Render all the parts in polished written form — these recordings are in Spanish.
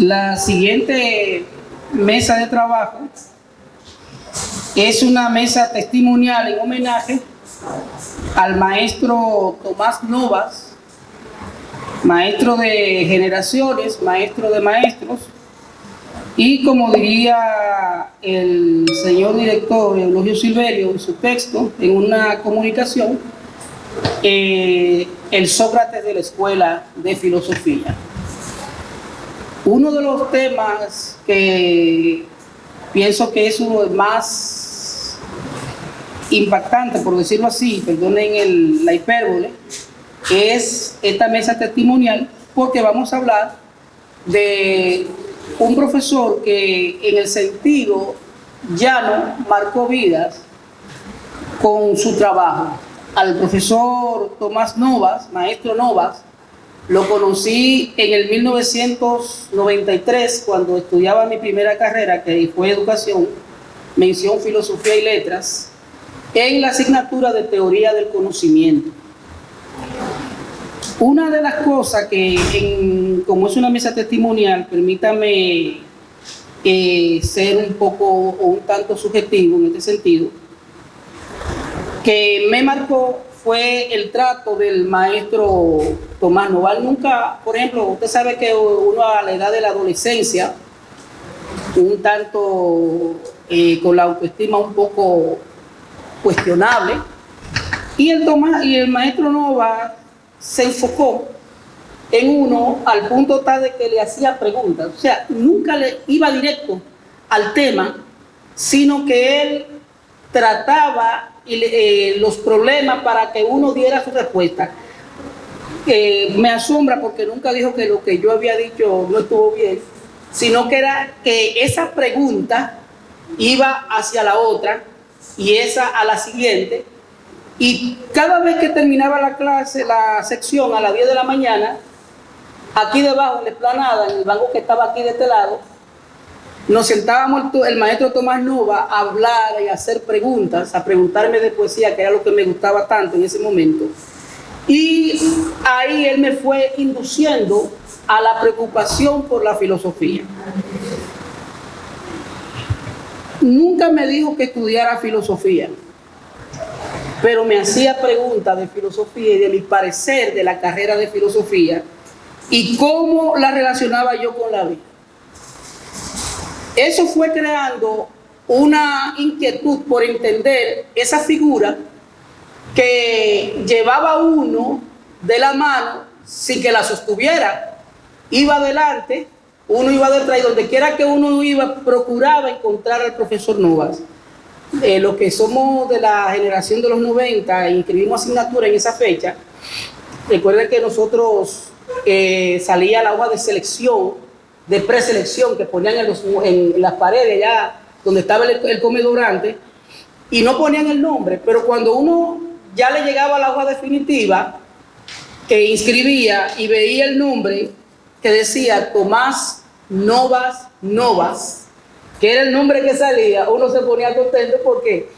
La siguiente mesa de trabajo es una mesa testimonial en homenaje al maestro Tomás Novas, maestro de generaciones, maestro de maestros, y como diría el señor director Eulogio Silverio en su texto, en una comunicación, el Sócrates de la Escuela de Filosofía. Uno de los temas que pienso que es uno de los más impactantes, por decirlo así, perdonen la hipérbole, es esta mesa testimonial, porque vamos a hablar de un profesor que en el sentido llano marcó vidas con su trabajo. Al profesor Tomás Novas, maestro Novas, lo conocí en el 1993 cuando estudiaba mi primera carrera, que fue educación, mención filosofía y letras, en la asignatura de teoría del conocimiento. Una de las cosas que, como es una mesa testimonial, permítame ser un poco o un tanto subjetivo en este sentido, que me marcó fue el trato del maestro Tomás Novas. Nunca, por ejemplo, usted sabe que uno a la edad de la adolescencia, un tanto con la autoestima un poco cuestionable, y el maestro Novas se enfocó en uno al punto tal de que le hacía preguntas. O sea, nunca le iba directo al tema, sino que él trataba los problemas para que uno diera su respuesta. Me asombra porque nunca dijo que lo que yo había dicho no estuvo bien, sino que era que esa pregunta iba hacia la otra y esa a la siguiente, y cada vez que terminaba la clase, la sección a las 10 de la mañana, aquí debajo en la explanada, en el banco que estaba aquí de este lado, nos sentábamos el maestro Tomás Novas a hablar y a hacer preguntas, a preguntarme de poesía, que era lo que me gustaba tanto en ese momento. Y ahí él me fue induciendo a la preocupación por la filosofía. Nunca me dijo que estudiara filosofía, pero me hacía preguntas de filosofía y de mi parecer de la carrera de filosofía y cómo la relacionaba yo con la vida. Eso fue creando una inquietud por entender esa figura que llevaba a uno de la mano sin que la sostuviera. Iba adelante, uno iba detrás, y donde quiera que uno iba, procuraba encontrar al profesor Novas. Los que somos de la generación de los 90 e inscribimos asignatura en esa fecha, recuerden que nosotros salía la hoja de selección, de preselección que ponían en las paredes ya donde estaba el comedorante, y no ponían el nombre, pero cuando uno ya le llegaba a la hoja definitiva que inscribía y veía el nombre que decía Tomás Novas Novas, que era el nombre que salía, uno se ponía contento porque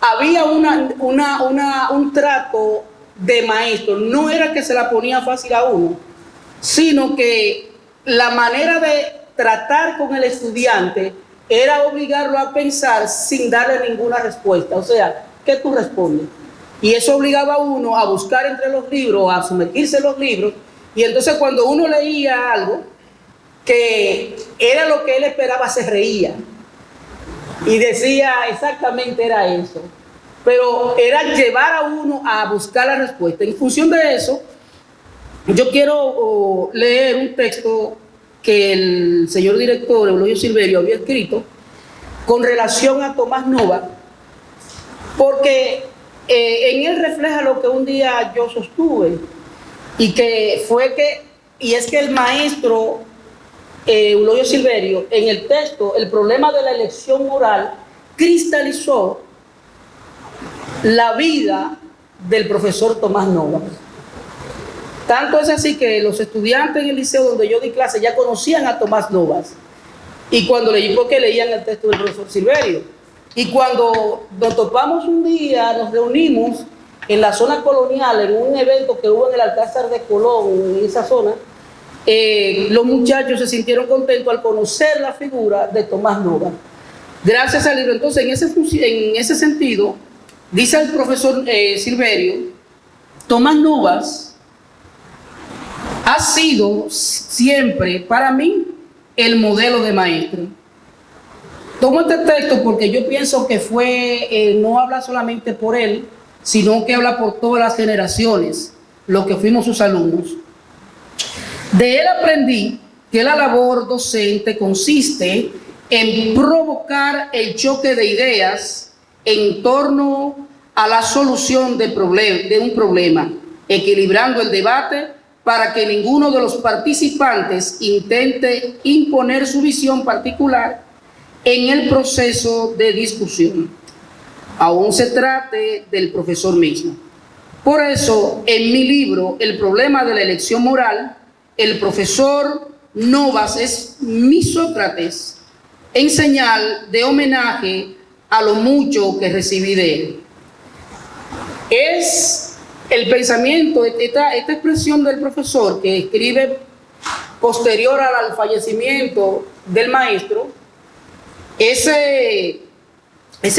había un trato de maestro. No era que se la ponía fácil a uno, sino que la manera de tratar con el estudiante era obligarlo a pensar sin darle ninguna respuesta. O sea, ¿qué tú respondes? Y eso obligaba a uno a buscar entre los libros, a sumergirse en los libros, y entonces cuando uno leía algo que era lo que él esperaba, se reía y decía exactamente era eso, pero era llevar a uno a buscar la respuesta. En función de eso, yo quiero leer un texto que el señor director Eulogio Silverio había escrito con relación a Tomás Novas, porque en él refleja lo que un día yo sostuve, y es que el maestro Eulogio Silverio, en el texto, el problema de la elección moral, cristalizó la vida del profesor Tomás Novas. Tanto es así que los estudiantes en el liceo donde yo di clase ya conocían a Tomás Novas, y cuando leí, porque leían el texto del profesor Silverio, y cuando nos topamos un día, nos reunimos en la zona colonial, en un evento que hubo en el Alcázar de Colón, en esa zona, los muchachos se sintieron contentos al conocer la figura de Tomás Nova. Gracias al libro, entonces, en ese sentido, dice el profesor Silverio, Tomás Novas ha sido siempre para mí el modelo de maestro. Tomo este texto porque yo pienso que no habla solamente por él, sino que habla por todas las generaciones, los que fuimos sus alumnos. De él aprendí que la labor docente consiste en provocar el choque de ideas en torno a la solución de un problema, equilibrando el debate para que ninguno de los participantes intente imponer su visión particular en el proceso de discusión, aún se trate del profesor mismo. Por eso, en mi libro, El problema de la elección moral, el profesor Novas es mi Sócrates, en señal de homenaje a lo mucho que recibí de él. Es el pensamiento, esta expresión del profesor que escribe posterior al fallecimiento del maestro, ese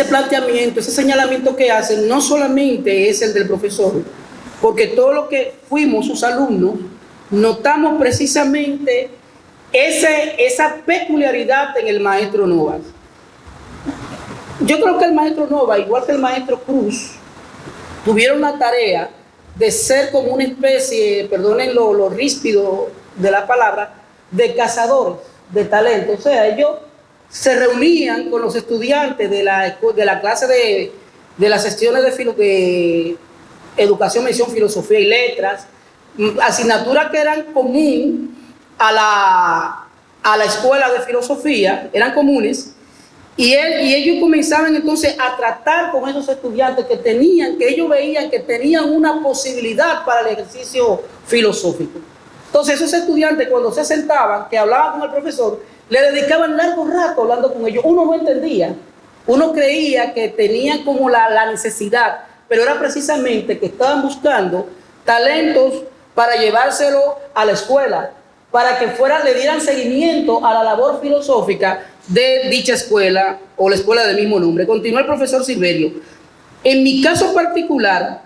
planteamiento, ese señalamiento que hacen, no solamente es el del profesor, porque todos los que fuimos sus alumnos, notamos precisamente esa peculiaridad en el maestro Novas. Yo creo que el maestro Novas, igual que el maestro Cruz, tuvieron la tarea de ser como una especie, perdonen lo ríspido de la palabra, de cazadores de talento. O sea, ellos se reunían con los estudiantes de la clase de las sesiones de educación, mención, filosofía y letras, asignaturas que eran común a la escuela de filosofía, eran comunes, y ellos comenzaban entonces a tratar con esos estudiantes que ellos veían que tenían una posibilidad para el ejercicio filosófico. Entonces esos estudiantes, cuando se sentaban, que hablaban con el profesor, le dedicaban largo rato hablando con ellos. Uno no entendía, uno creía que tenían como la necesidad, pero era precisamente que estaban buscando talentos para llevárselo a la escuela, para que le dieran seguimiento a la labor filosófica de dicha escuela o la escuela del mismo nombre. Continúa el profesor Silverio. En mi caso particular,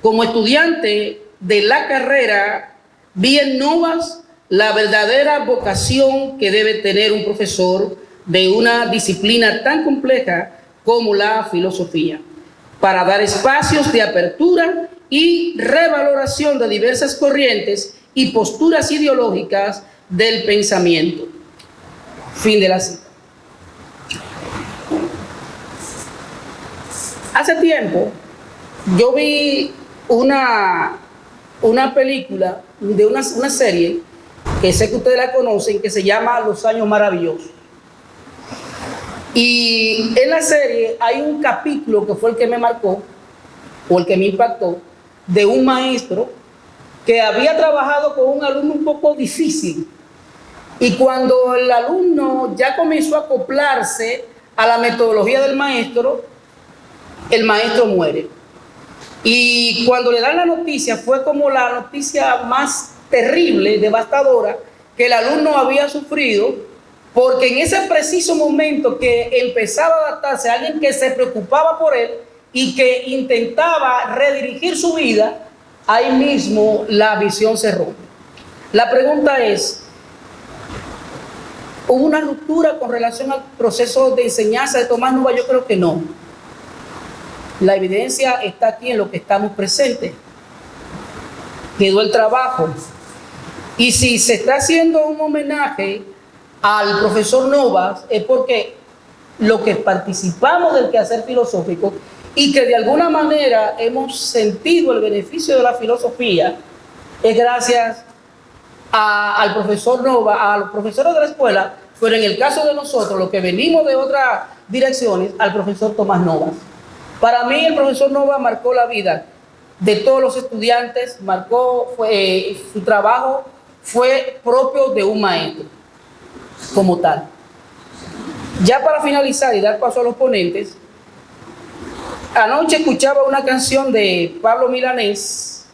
como estudiante de la carrera, vi en Novas la verdadera vocación que debe tener un profesor de una disciplina tan compleja como la filosofía, para dar espacios de apertura y revaloración de diversas corrientes y posturas ideológicas del pensamiento. Fin de la cita. Hace tiempo yo vi una película de una serie que sé que ustedes la conocen, que se llama Los Años Maravillosos. Y en la serie hay un capítulo que fue el que me marcó, o el que me impactó, de un maestro que había trabajado con un alumno un poco difícil. Y cuando el alumno ya comenzó a acoplarse a la metodología del maestro, el maestro muere. Y cuando le dan la noticia, fue como la noticia más terrible, devastadora, que el alumno había sufrido, porque en ese preciso momento que empezaba a adaptarse a alguien que se preocupaba por él y que intentaba redirigir su vida, ahí mismo la visión se rompe. La pregunta es, ¿hubo una ruptura con relación al proceso de enseñanza de Tomás Nova? Yo creo que no. La evidencia está aquí en lo que estamos presentes. Quedó el trabajo. Y si se está haciendo un homenaje al profesor Novas, es porque los que participamos del quehacer filosófico y que de alguna manera hemos sentido el beneficio de la filosofía, es gracias al profesor Nova, a los profesores de la escuela, pero en el caso de nosotros, los que venimos de otras direcciones, al profesor Tomás Novas. Para mí el profesor Nova marcó la vida de todos los estudiantes, su trabajo fue propio de un maestro, como tal. Ya para finalizar y dar paso a los ponentes, anoche escuchaba una canción de Pablo Milanés,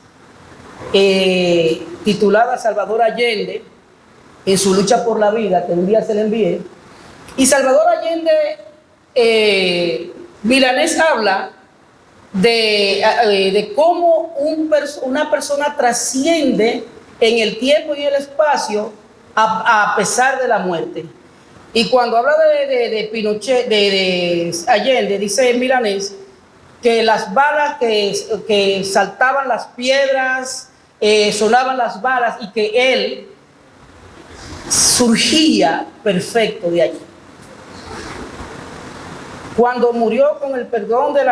titulada Salvador Allende en su lucha por la vida, que un día se le envié. Y Salvador Allende, Milanés habla de cómo una persona trasciende en el tiempo y el espacio a pesar de la muerte. Y cuando habla de Pinochet, de Allende, dice Milanés que las balas que saltaban las piedras, sonaban las balas, y que él surgía perfecto de allí. Cuando murió, con el perdón de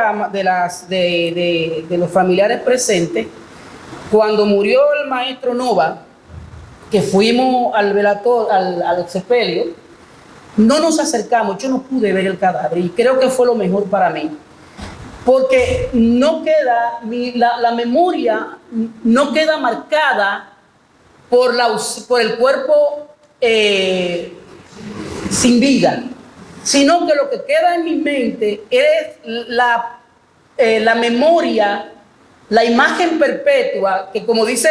los familiares presentes, cuando murió el maestro Nova, que fuimos al velator, al sepelio, no nos acercamos, yo no pude ver el cadáver, y creo que fue lo mejor para mí, porque no queda, la memoria no queda marcada por el cuerpo sin vida, sino que lo que queda en mi mente es la memoria, la imagen perpetua, que, como dice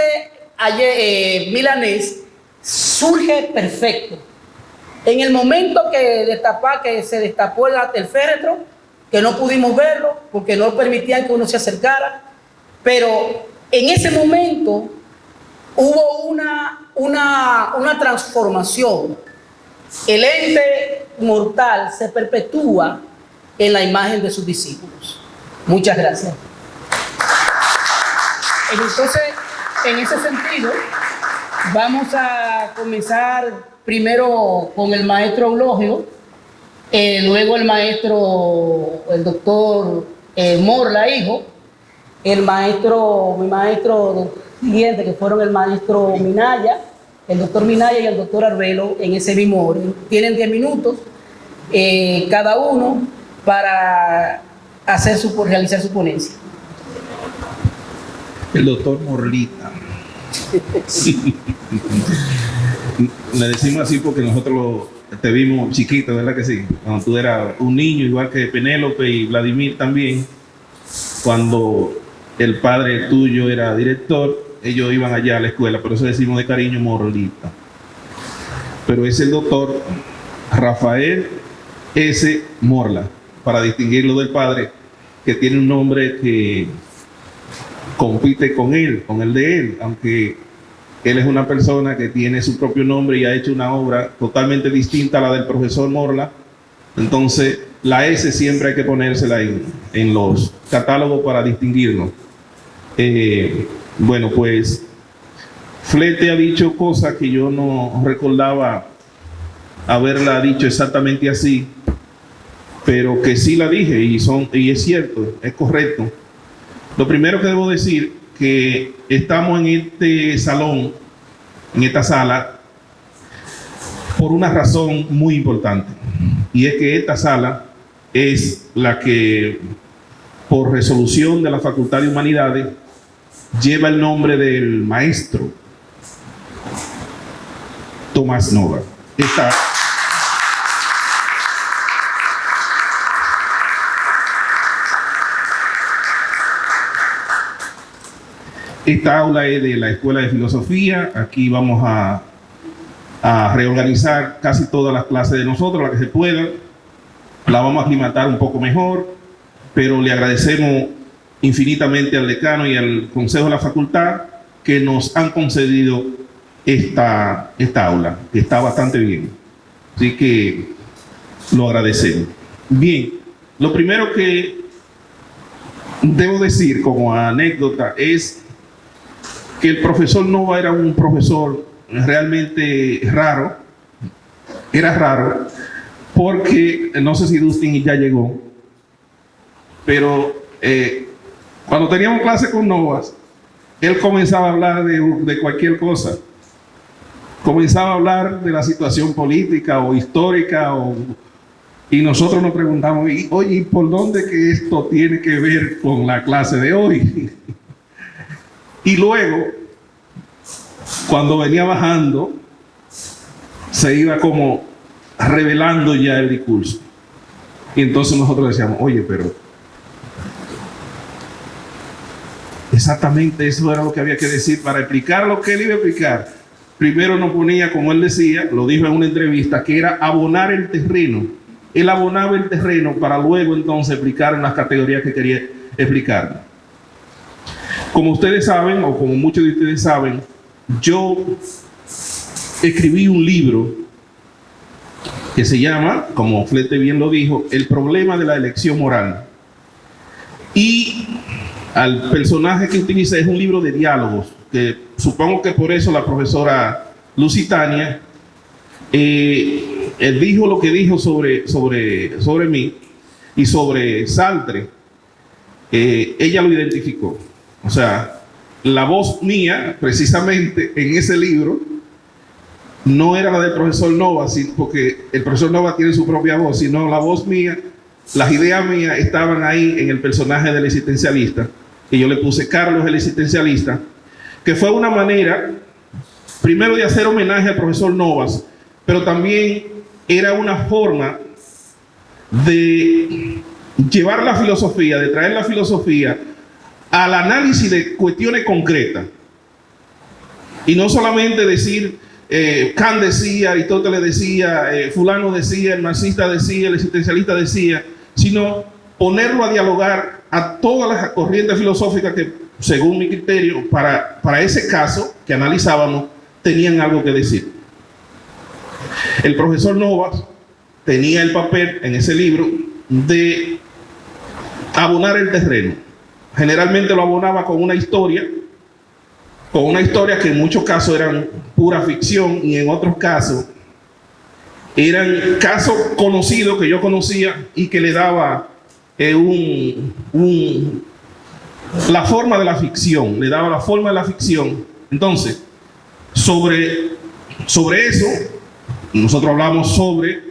ayer Milanés, surge perfecto. En el momento que se destapó el féretro, que no pudimos verlo porque no permitían que uno se acercara, pero en ese momento hubo una transformación. El ente mortal se perpetúa en la imagen de sus discípulos. Muchas gracias. Entonces, en ese sentido, vamos a comenzar primero con el maestro Eulogio, luego el doctor Morla, hijo, mi maestro siguiente, que fueron el maestro Minaya, el doctor Minaya y el doctor Arbelo, en ese mismo orden. Tienen 10 minutos cada uno para realizar su ponencia. El doctor Morlita. Le decimos así porque nosotros te vimos chiquito, ¿verdad que sí? Cuando tú eras un niño, igual que Penélope y Vladimir también, cuando el padre tuyo era director, ellos iban allá a la escuela, por eso decimos de cariño Morlita. Pero es el doctor Rafael S. Morla, para distinguirlo del padre, que tiene un nombre que compite con él, con el de él, aunque él es una persona que tiene su propio nombre y ha hecho una obra totalmente distinta a la del profesor Morla. Entonces, la S siempre hay que ponérsela en los catálogos para distinguirlo. Bueno, pues Flete ha dicho cosas que yo no recordaba haberla dicho exactamente así, pero que sí la dije y es cierto, es correcto. Lo primero que debo decir, que estamos en este salón, en esta sala, por una razón muy importante, y es que esta sala es la que, por resolución de la Facultad de Humanidades, lleva el nombre del maestro Tomás Nova. Esta aula es de la Escuela de Filosofía. Aquí vamos a reorganizar casi todas las clases de nosotros, las que se puedan. La vamos a aclimatar un poco mejor, pero le agradecemos infinitamente al decano y al consejo de la facultad que nos han concedido esta aula, que está bastante bien. Así que lo agradecemos. Bien, lo primero que debo decir como anécdota es que el profesor Nova era un profesor realmente raro. Era raro porque, no sé si Dustin ya llegó, pero cuando teníamos clase con Novas, él comenzaba a hablar de cualquier cosa. Comenzaba a hablar de la situación política o histórica, y nosotros nos preguntamos, oye, ¿por dónde que esto tiene que ver con la clase de hoy? Y luego, cuando venía bajando, se iba como revelando ya el discurso. Y entonces nosotros decíamos, oye, pero exactamente eso era lo que había que decir para explicar lo que él iba a explicar. Primero nos ponía, como él decía, lo dijo en una entrevista, que era abonar el terreno. Él abonaba el terreno para luego entonces explicar en las categorías que quería explicar. Como ustedes saben, o como muchos de ustedes saben, yo escribí un libro que se llama, como Flete bien lo dijo, El problema de la elección moral. Y al personaje que utilicé es un libro de diálogos, que supongo que por eso la profesora Lusitania dijo lo que dijo sobre mí y sobre Sartre. Ella lo identificó. O sea, la voz mía, precisamente en ese libro, no era la del profesor Nova, porque el profesor Nova tiene su propia voz, sino la voz mía, las ideas mías estaban ahí en el personaje del existencialista, que yo le puse Carlos el existencialista, que fue una manera, primero, de hacer homenaje al profesor Novas, pero también era una forma de llevar la filosofía, de traer la filosofía al análisis de cuestiones concretas. Y no solamente decir, Kant decía, Aristóteles decía, fulano decía, el marxista decía, el existencialista decía, sino ponerlo a dialogar a todas las corrientes filosóficas que, según mi criterio, para ese caso que analizábamos, tenían algo que decir. El profesor Novas tenía el papel en ese libro de abonar el terreno. Generalmente lo abonaba con una historia que en muchos casos eran pura ficción y en otros casos eran casos conocidos que yo conocía y que le daba la forma de la ficción, le daba la forma de la ficción. Entonces, sobre eso, nosotros hablamos sobre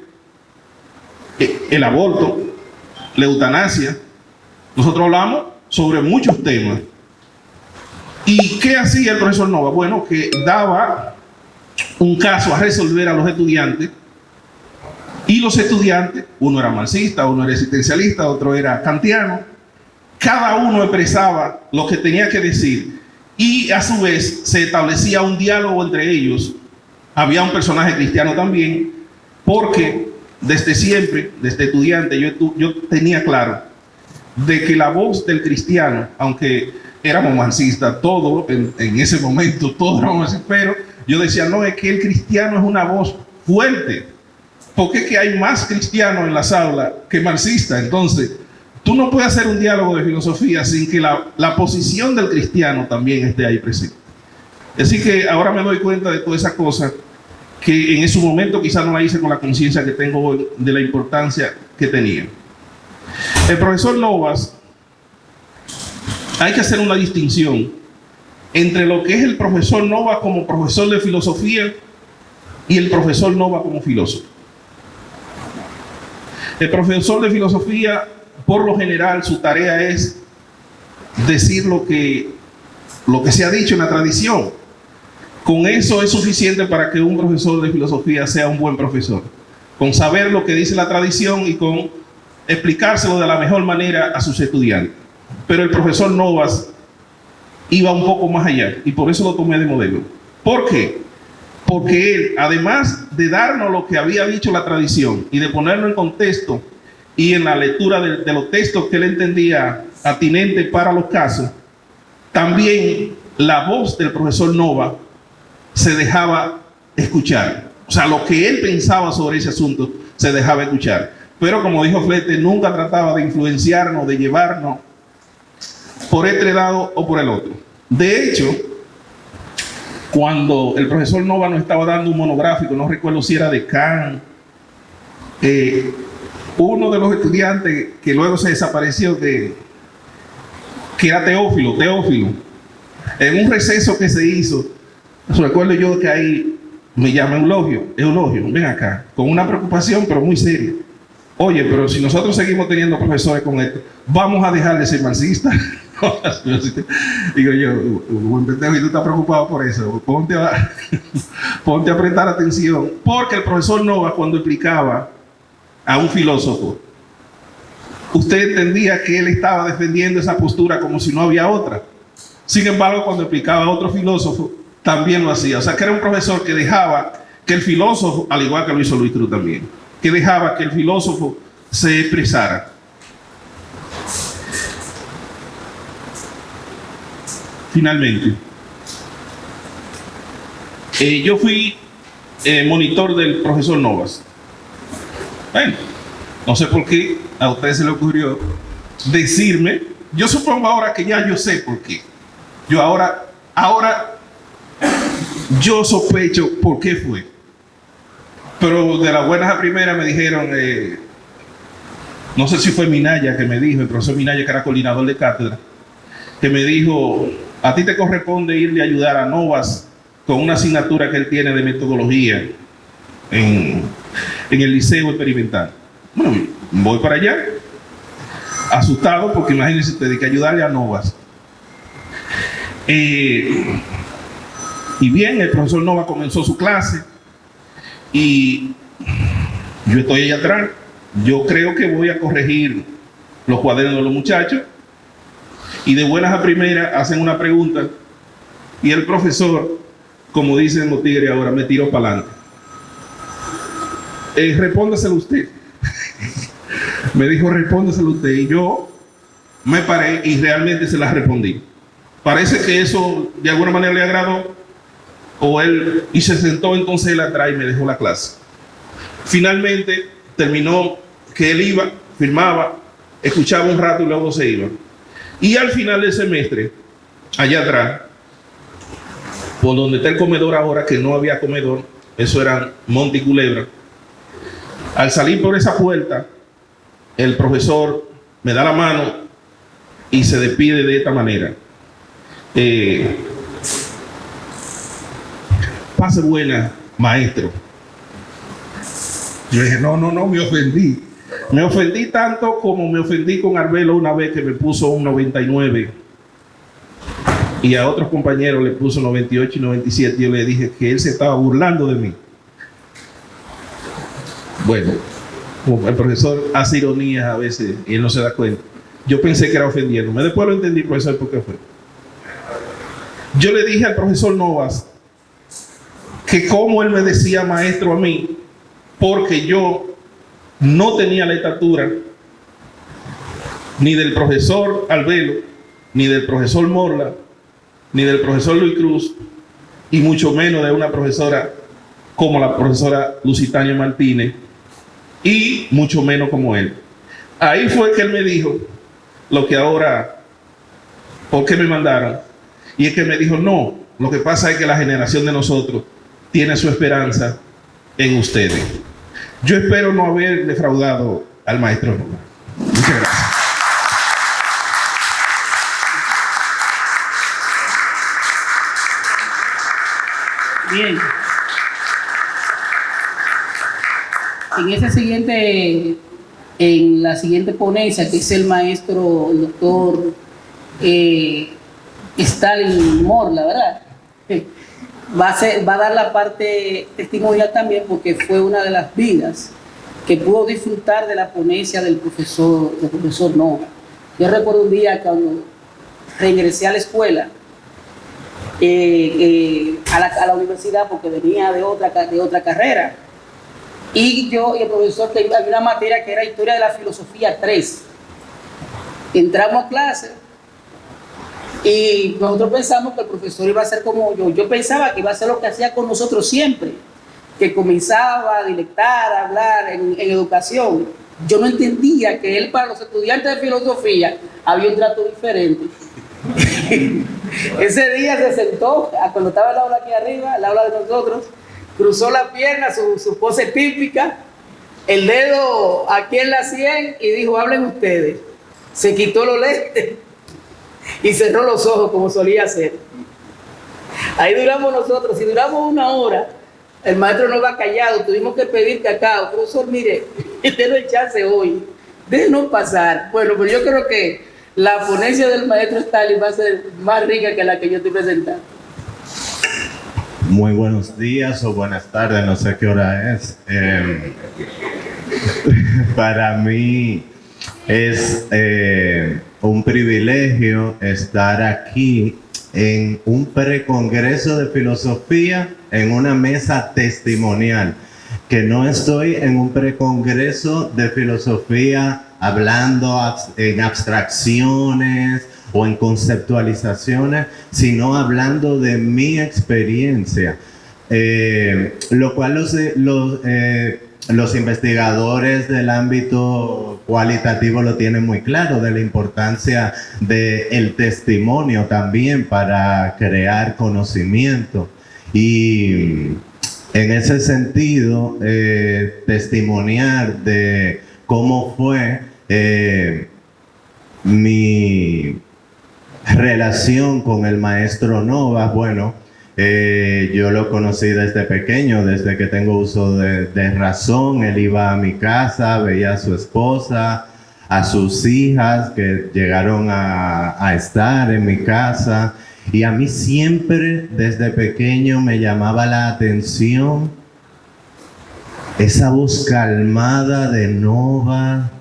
el aborto, la eutanasia, nosotros hablamos sobre muchos temas. ¿Y qué hacía el profesor Nova? Bueno, que daba un caso a resolver a los estudiantes, y los estudiantes, uno era marxista, uno era existencialista, otro era kantiano, cada uno expresaba lo que tenía que decir y a su vez se establecía un diálogo entre ellos. Había un personaje cristiano también, porque desde siempre, desde estudiante, yo tenía claro de que la voz del cristiano, aunque éramos marxistas, todos en ese momento, todos éramos marxistas, pero yo decía, no, es que el cristiano es una voz fuerte, porque es que hay más cristianos en las aulas que marxistas. Entonces, tú no puedes hacer un diálogo de filosofía sin que la posición del cristiano también esté ahí presente. Así que ahora me doy cuenta de todas esas cosas que en ese momento quizás no la hice con la conciencia que tengo hoy de la importancia que tenía. El profesor Novas, hay que hacer una distinción entre lo que es el profesor Nova como profesor de filosofía y el profesor Nova como filósofo. El profesor de filosofía, por lo general, su tarea es decir lo que se ha dicho en la tradición. Con eso es suficiente para que un profesor de filosofía sea un buen profesor, con saber lo que dice la tradición y con explicárselo de la mejor manera a sus estudiantes. Pero el profesor Novas iba un poco más allá y por eso lo tomé de modelo. ¿Por qué? Porque él, además de darnos lo que había dicho la tradición y de ponerlo en contexto y en la lectura de los textos que él entendía atinentes para los casos, también la voz del profesor Nova se dejaba escuchar. O sea, lo que él pensaba sobre ese asunto se dejaba escuchar. Pero como dijo Flete, nunca trataba de influenciarnos, de llevarnos por este lado o por el otro. De hecho, cuando el profesor Nova nos estaba dando un monográfico, no recuerdo si era de Kant, uno de los estudiantes que luego se desapareció, que era Teófilo, en un receso que se hizo, recuerdo yo que ahí me llama Eulogio, ven acá, con una preocupación pero muy seria. Oye, pero si nosotros seguimos teniendo profesores con esto, ¿vamos a dejar de ser marxistas? Digo yo, buen pendejo, y tú estás preocupado por eso, ponte a prestar atención, porque el profesor Nova, cuando explicaba a un filósofo, usted entendía que él estaba defendiendo esa postura como si no había otra. Sin embargo, cuando explicaba a otro filósofo, también lo hacía. O sea, que era un profesor que dejaba que el filósofo, al igual que lo hizo Luis Cruz también, que dejaba que el filósofo se expresara. Finalmente, yo fui monitor del profesor Novas. Bueno, no sé por qué a ustedes se le ocurrió decirme. Yo supongo ahora que ya yo sé por qué. Yo ahora yo sospecho por qué fue. Pero de las buenas a primeras me dijeron, no sé si fue Minaya que me dijo, el profesor Minaya, que era coordinador de cátedra, que me dijo: a ti te corresponde irle a ayudar a Novas con una asignatura que él tiene de metodología en el liceo experimental. Bueno, voy para allá, asustado, porque imagínense ustedes que ayudarle a Novas. Y bien, el profesor Nova comenzó su clase y yo estoy allá atrás. Yo creo que voy a corregir los cuadernos de los muchachos, y de buenas a primeras hacen una pregunta y el profesor, como dicen los tigres ahora, me tiró para adelante. Respóndaselo usted. Me dijo: respóndaselo usted. Y yo me paré y realmente se la respondí. Parece que eso de alguna manera le agradó, y se sentó entonces él atrás y me dejó la clase. Finalmente terminó que él iba, firmaba, escuchaba un rato y luego se iba. Y al final del semestre, allá atrás, por donde está el comedor ahora, que no había comedor, eso era Monte y Culebra, al salir por esa puerta, el profesor me da la mano y se despide de esta manera: pase buena, maestro. Yo dije: no, me ofendí. Me ofendí tanto como me ofendí con Arbelo una vez, que me puso un 99 y a otros compañeros le puso 98 y 97. Yo le dije que él se estaba burlando de mí. Bueno, como el profesor hace ironías a veces y él no se da cuenta, yo pensé que era ofendiéndome. Después lo entendí, profesor, por qué fue. Yo le dije al profesor Novas que como él me decía maestro a mí, porque yo no tenía la estatura ni del profesor Albelo, ni del profesor Morla, ni del profesor Luis Cruz, y mucho menos de una profesora como la profesora Lusitania Martínez, y mucho menos como él. Ahí fue que él me dijo lo que ahora, ¿por qué me mandaron? Y es que me dijo: no, lo que pasa es que la generación de nosotros tiene su esperanza en ustedes. Yo espero no haber defraudado al maestro Nova. Muchas gracias. Bien. En la siguiente ponencia, que es el maestro, el doctor Stalin Morla, ¿verdad? Va a dar la parte testimonial también, porque fue una de las vidas que pudo disfrutar de la ponencia del profesor Nova. Yo recuerdo un día cuando regresé a la escuela, a la universidad, porque venía de otra carrera, y yo y el profesor, que había una materia que era Historia de la Filosofía 3. Entramos a clase y nosotros pensamos que el profesor iba a ser como yo pensaba que iba a ser lo que hacía con nosotros siempre, que comenzaba a dilectar, a hablar en educación. Yo no entendía que él, para los estudiantes de filosofía, había un trato diferente. Ese día se sentó, cuando estaba el aula aquí arriba, el aula de nosotros, cruzó la pierna, su pose típica, el dedo aquí en la sien, y dijo: hablen ustedes. Se quitó los lentes y cerró los ojos, como solía hacer. Ahí duramos nosotros. Si duramos 1 hora, el maestro no va callado, tuvimos que pedir cacao. Profesor, mire, dénos chance hoy, déjenos pasar. Bueno, pero yo creo que la ponencia del maestro Stalin va a ser más rica que la que yo estoy presentando. Muy buenos días o buenas tardes, no sé qué hora es. Para mí es un privilegio estar aquí en un precongreso de filosofía en una mesa testimonial. Que no estoy en un precongreso de filosofía hablando en abstracciones o en conceptualizaciones, sino hablando de mi experiencia. Lo cual los investigadores del ámbito cualitativo lo tienen muy claro, de la importancia del testimonio también para crear conocimiento. Y en ese sentido, testimoniar de cómo fue mi relación con el maestro Novas. Bueno, yo lo conocí desde pequeño, desde que tengo uso de razón. Él iba a mi casa, veía a su esposa, a sus hijas que llegaron a estar en mi casa. Y a mí siempre, desde pequeño, me llamaba la atención esa voz calmada de Nova,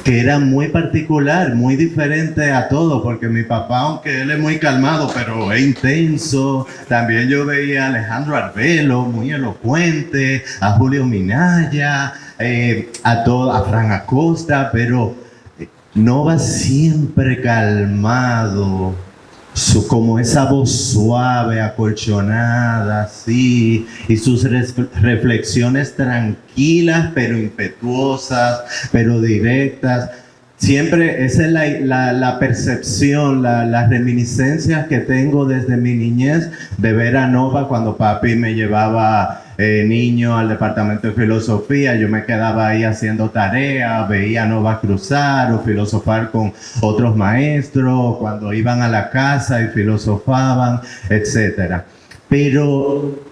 que era muy particular, muy diferente a todo, porque mi papá, aunque él es muy calmado, pero es intenso. También yo veía a Alejandro Arbelo, muy elocuente, a Julio Minaya, a Fran Acosta, pero Nova siempre calmado, como esa voz suave, acolchonada, así, y sus reflexiones tranquilas, pero impetuosas, pero directas. Siempre esa es la percepción, las reminiscencias que tengo desde mi niñez de ver a Nova cuando papi me llevaba niño al departamento de filosofía. Yo me quedaba ahí haciendo tarea, veía a Nova cruzar o filosofar con otros maestros, cuando iban a la casa y filosofaban, etc. Pero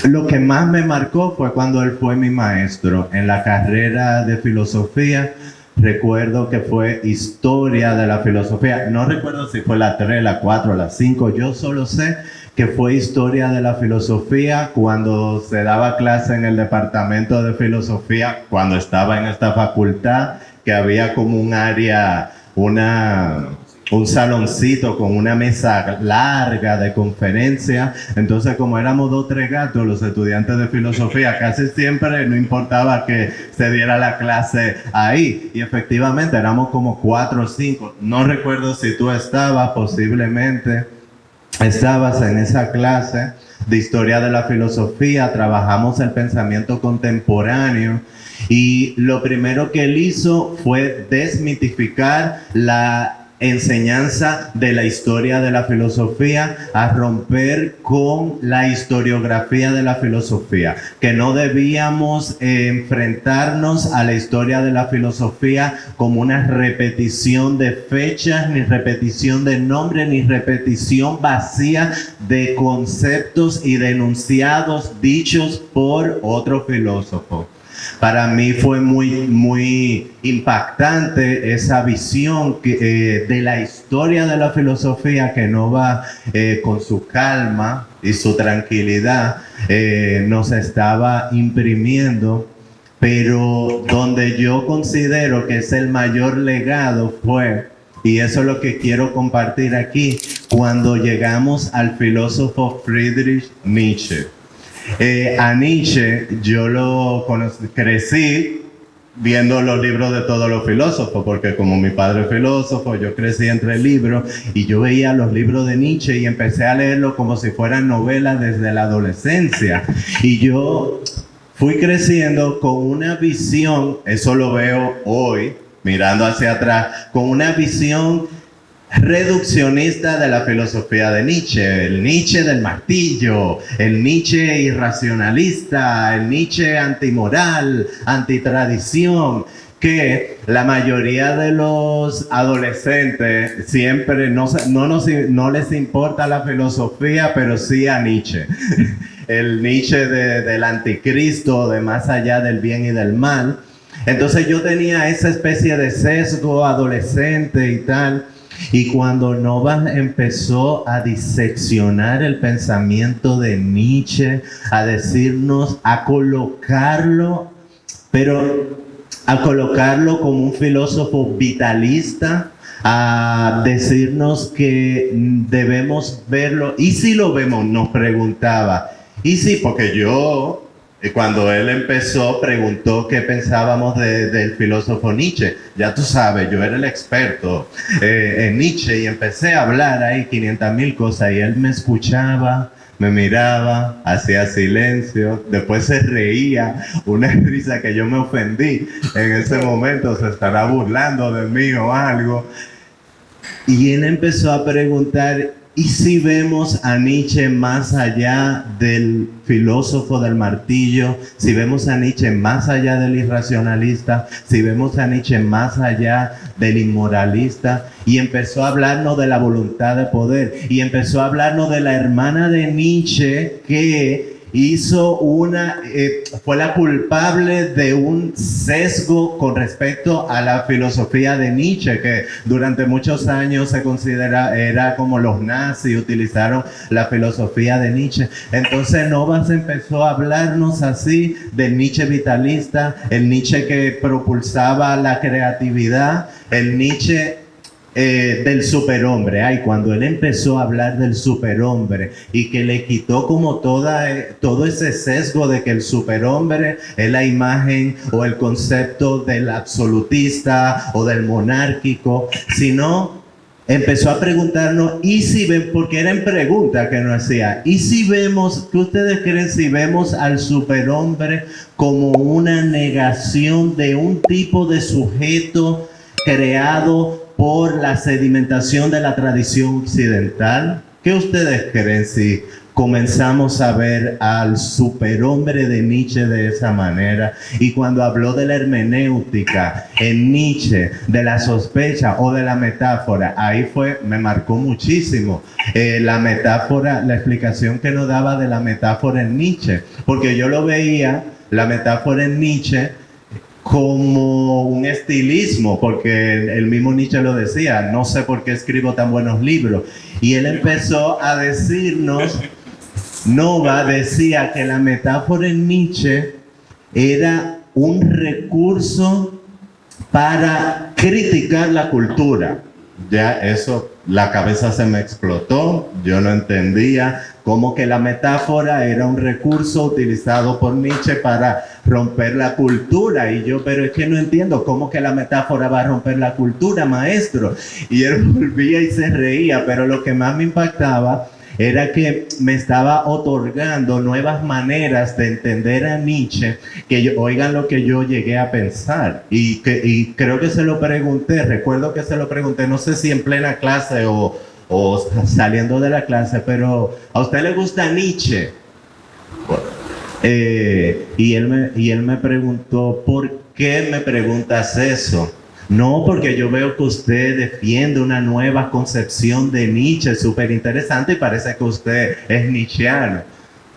lo que más me marcó fue cuando él fue mi maestro en la carrera de filosofía. Recuerdo que fue historia de la filosofía. No recuerdo si fue la 3, la 4, la 5. Yo solo sé que fue historia de la filosofía cuando se daba clase en el departamento de filosofía, cuando estaba en esta facultad, que había como un área, un saloncito con una mesa larga de conferencia. Entonces, como éramos 2 o 3 gatos, los estudiantes de filosofía, casi siempre no importaba que se diera la clase ahí. Y efectivamente éramos como 4 o 5. No recuerdo si tú estabas, posiblemente estabas en esa clase de historia de la filosofía. Trabajamos el pensamiento contemporáneo. Y lo primero que él hizo fue desmitificar la enseñanza de la historia de la filosofía, a romper con la historiografía de la filosofía, que no debíamos enfrentarnos a la historia de la filosofía como una repetición de fechas, ni repetición de nombres, ni repetición vacía de conceptos y de enunciados dichos por otro filósofo. Para mí fue muy impactante esa visión de la historia de la filosofía, que Nova con su calma y su tranquilidad nos estaba imprimiendo, pero donde yo considero que es el mayor legado fue, y eso es lo que quiero compartir aquí, cuando llegamos al filósofo Friedrich Nietzsche. A Nietzsche yo lo crecí viendo los libros de todos los filósofos, porque como mi padre es filósofo, yo crecí entre libros y yo veía los libros de Nietzsche y empecé a leerlos como si fueran novelas desde la adolescencia. Y yo fui creciendo con una visión, eso lo veo hoy, mirando hacia atrás, con una visión reduccionista de la filosofía de Nietzsche, el Nietzsche del martillo, el Nietzsche irracionalista, el Nietzsche antimoral, antitradición, que la mayoría de los adolescentes siempre no les importa la filosofía, pero sí a Nietzsche. El Nietzsche del anticristo, de más allá del bien y del mal. Entonces yo tenía esa especie de sesgo adolescente y tal. Y cuando Nova empezó a diseccionar el pensamiento de Nietzsche, a decirnos, a colocarlo como un filósofo vitalista, a decirnos que debemos verlo, y si lo vemos, nos preguntaba, y sí, porque yo, cuando él empezó, preguntó qué pensábamos del filósofo Nietzsche. Ya tú sabes, yo era el experto en Nietzsche y empecé a hablar ahí 500,000 cosas y él me escuchaba, me miraba, hacía silencio, después se reía, una risa que yo me ofendí en ese momento, se estará burlando de mí o algo. Y él empezó a preguntar, ¿y si vemos a Nietzsche más allá del filósofo del martillo? Si vemos a Nietzsche más allá del irracionalista, si vemos a Nietzsche más allá del inmoralista, y empezó a hablarnos de la voluntad de poder, y empezó a hablarnos de la hermana de Nietzsche que hizo fue la culpable de un sesgo con respecto a la filosofía de Nietzsche, que durante muchos años se era como los nazis utilizaron la filosofía de Nietzsche. Entonces Novas empezó a hablarnos así del Nietzsche vitalista, el Nietzsche que propulsaba la creatividad, el Nietzsche del superhombre. Cuando él empezó a hablar del superhombre y que le quitó como todo ese sesgo de que el superhombre es la imagen o el concepto del absolutista o del monárquico, sino empezó a preguntarnos, ¿y si ven? Porque eran preguntas que nos hacía, ¿y si vemos, qué ustedes creen si vemos al superhombre como una negación de un tipo de sujeto creado por la sedimentación de la tradición occidental? ¿Qué ustedes creen si comenzamos a ver al superhombre de Nietzsche de esa manera? Y cuando habló de la hermenéutica en Nietzsche, de la sospecha o de la metáfora, ahí me marcó muchísimo la metáfora, la explicación que nos daba de la metáfora en Nietzsche, porque yo lo veía, la metáfora en Nietzsche, como un estilismo, porque el mismo Nietzsche lo decía, no sé por qué escribo tan buenos libros. Y él empezó a decirnos, Nova decía que la metáfora en Nietzsche era un recurso para criticar la cultura. Ya eso, la cabeza se me explotó, yo no entendía cómo que la metáfora era un recurso utilizado por Nietzsche para romper la cultura. Y yo, pero es que no entiendo cómo que la metáfora va a romper la cultura, maestro. Y él volvía y se reía, pero lo que más me impactaba era que me estaba otorgando nuevas maneras de entender a Nietzsche, oigan lo que yo llegué a pensar, y creo que se lo pregunté, recuerdo que se lo pregunté, no sé si en plena clase o saliendo de la clase, pero ¿a usted le gusta Nietzsche? Y él me preguntó, ¿por qué me preguntas eso? No, porque yo veo que usted defiende una nueva concepción de Nietzsche súper interesante y parece que usted es nietzscheano.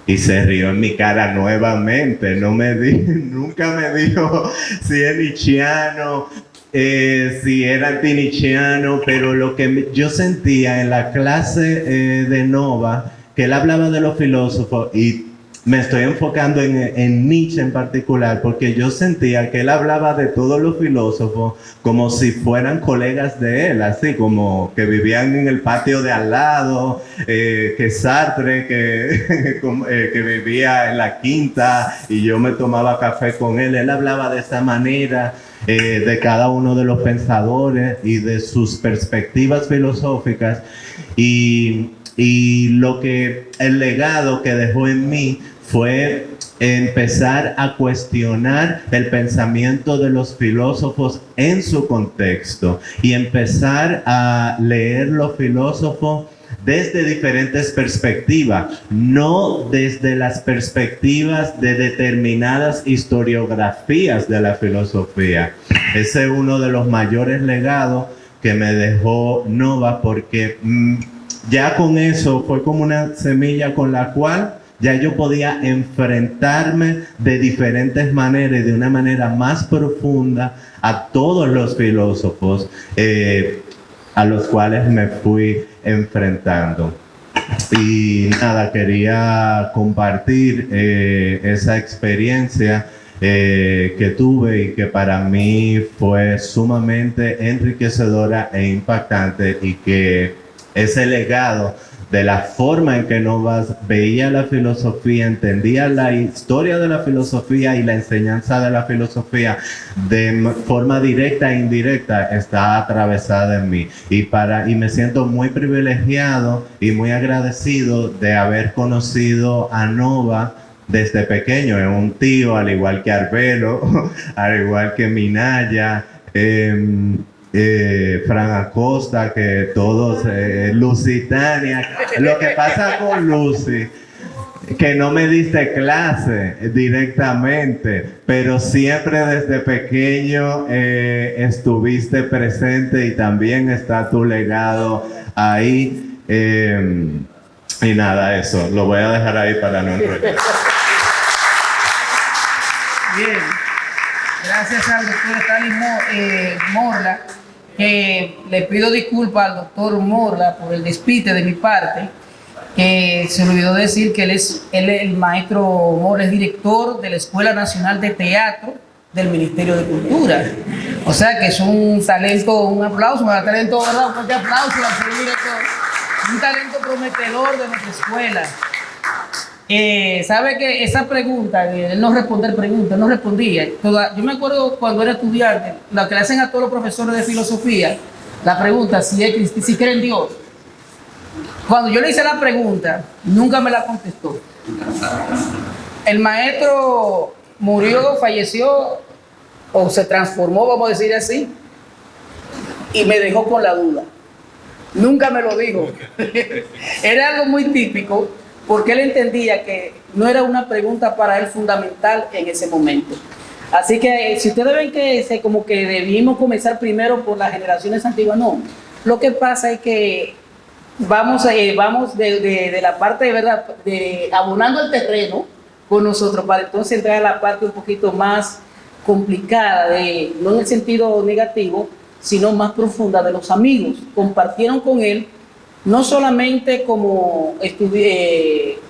Y se rió en mi cara nuevamente. Nunca me dijo si es nietzscheano, si era anti-nietzscheano, pero lo que yo sentía en la clase de Nova, que él hablaba de los filósofos, y me estoy enfocando en Nietzsche en particular, porque yo sentía que él hablaba de todos los filósofos como si fueran colegas de él, así como que vivían en el patio de al lado, que Sartre, que vivía en la quinta y yo me tomaba café con él. Él hablaba de esa manera de cada uno de los pensadores y de sus perspectivas filosóficas, y el legado que dejó en mí fue empezar a cuestionar el pensamiento de los filósofos en su contexto y empezar a leer los filósofos desde diferentes perspectivas, no desde las perspectivas de determinadas historiografías de la filosofía. Ese es uno de los mayores legados que me dejó Nova, porque ya con eso fue como una semilla con la cual ya yo podía enfrentarme de diferentes maneras y de una manera más profunda a todos los filósofos a los cuales me fui enfrentando. Y nada, quería compartir esa experiencia que tuve y que para mí fue sumamente enriquecedora e impactante, y que ese legado de la forma en que Novas veía la filosofía, entendía la historia de la filosofía y la enseñanza de la filosofía de forma directa e indirecta, está atravesada en mí. Y me siento muy privilegiado y muy agradecido de haber conocido a Nova desde pequeño. Es un tío, al igual que Arbelo, al igual que Minaya, Fran Acosta, que todos, Lucitania. Lo que pasa con Lucy, que no me diste clase directamente, pero siempre desde pequeño estuviste presente, y también está tu legado ahí. Y nada, eso, lo voy a dejar ahí para no enrollar. Bien, gracias al doctor Stanley Morla, que le pido disculpas al doctor Morla por el despiste de mi parte, que se me olvidó decir que el maestro Morla es director de la Escuela Nacional de Teatro del Ministerio de Cultura. O sea que es un talento, un aplauso, un talento, ¿verdad? Un fuerte aplauso al señor director. Un talento prometedor de nuestra escuela. Sabe que esa pregunta, él no responder preguntas, no respondía. Yo me acuerdo cuando era estudiante, la que le hacen a todos los profesores de filosofía, la pregunta si creen en Dios. Cuando yo le hice la pregunta, nunca me la contestó. El maestro murió, falleció, o se transformó, vamos a decir así, y me dejó con la duda. Nunca me lo dijo. Era algo muy típico, porque él entendía que no era una pregunta para él fundamental en ese momento. Así que si ustedes ven que como que debimos comenzar primero por las generaciones antiguas, no. Lo que pasa es que vamos de la parte de verdad, abonando el terreno con nosotros, para entonces entrar a la parte un poquito más complicada, no en el sentido negativo, sino más profunda, de los amigos. Compartieron con él, no solamente como estudiante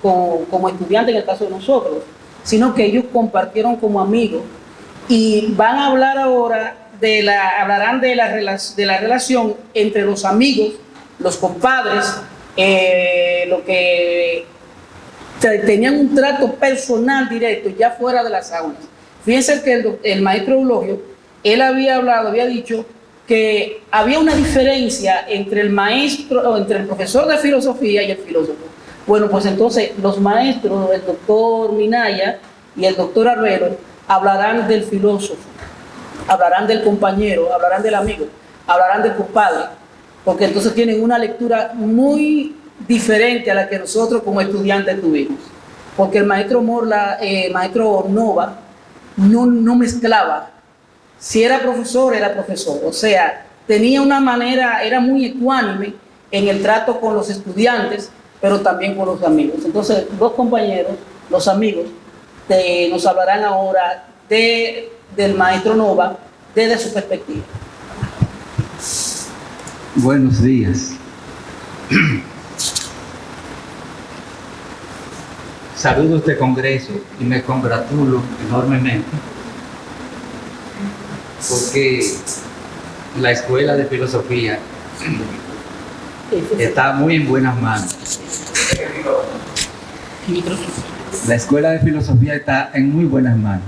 en el caso de nosotros, sino que ellos compartieron como amigos, y van a hablar ahora hablarán de la relación entre los amigos, los compadres, lo que tenían un trato personal directo ya fuera de las aulas. Fíjense que el maestro Eulogio, él había dicho que había una diferencia entre el profesor de filosofía y el filósofo. Bueno, pues entonces los maestros, el doctor Minaya y el doctor Arbelo, hablarán del filósofo, hablarán del compañero, hablarán del amigo, hablarán del compadre, porque entonces tienen una lectura muy diferente a la que nosotros como estudiantes tuvimos. Porque el maestro Morla, maestro Nova, no mezclaba. Si era profesor, era profesor. O sea, tenía una manera, era muy ecuánime en el trato con los estudiantes, pero también con los amigos. Entonces, dos compañeros, los amigos, nos hablarán ahora del maestro Nova desde su perspectiva. Buenos días. Saludo este congreso y me congratulo enormemente porque la Escuela de Filosofía está muy en buenas manos. La Escuela de Filosofía está en muy buenas manos.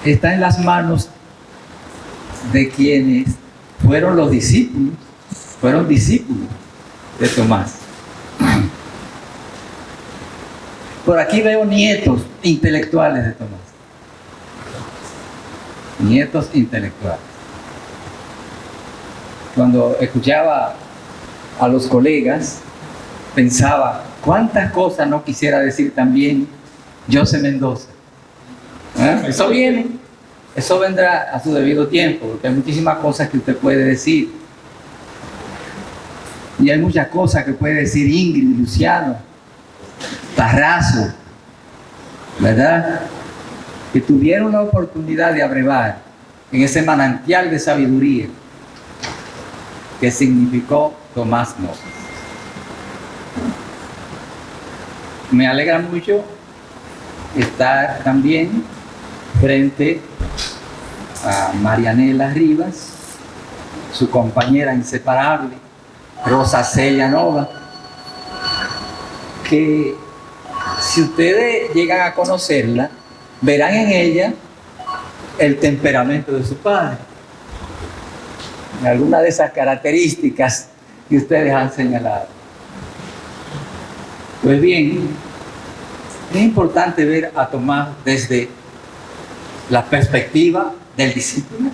Está en las manos de quienes fueron discípulos de Tomás. Por aquí veo nietos intelectuales de Tomás. Nietos intelectuales. Cuando escuchaba a los colegas, pensaba, ¿cuántas cosas no quisiera decir también José Mendoza? Eso viene, eso vendrá a su debido tiempo, porque hay muchísimas cosas que usted puede decir. Y hay muchas cosas que puede decir Ingrid, Luciano, Tarrazo, ¿verdad? Que tuvieron la oportunidad de abrevar en ese manantial de sabiduría que significó Tomás Moro. Me alegra mucho estar también frente a Marianela Rivas, su compañera inseparable, Rosa Celia Nova, que si ustedes llegan a conocerla, verán en ella el temperamento de su padre. Algunas de esas características que ustedes han señalado. Pues bien, es importante ver a Tomás desde la perspectiva del discípulo,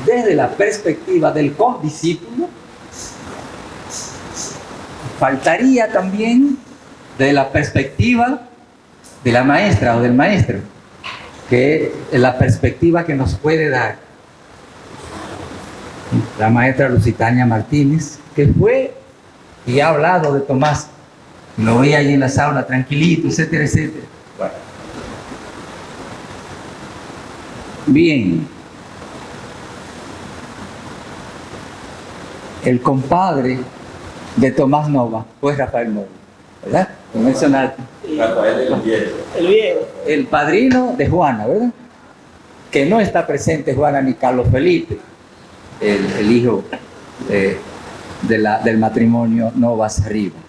desde la perspectiva del condiscípulo. Faltaría también de la perspectiva de la maestra o del maestro, que es la perspectiva que nos puede dar la maestra Lusitania Martínez, que fue y ha hablado de Tomás. Lo veía ahí en la sauna tranquilito, etcétera, etcétera. Bueno. Bien. El compadre de Tomás Nova fue Rafael Nova, ¿verdad? Lo mencionaste. Rafael el Viejo. El viejo. El padrino de Juana, ¿verdad? Que no está presente Juana ni Carlos Felipe, el hijo del matrimonio Novas Rivas.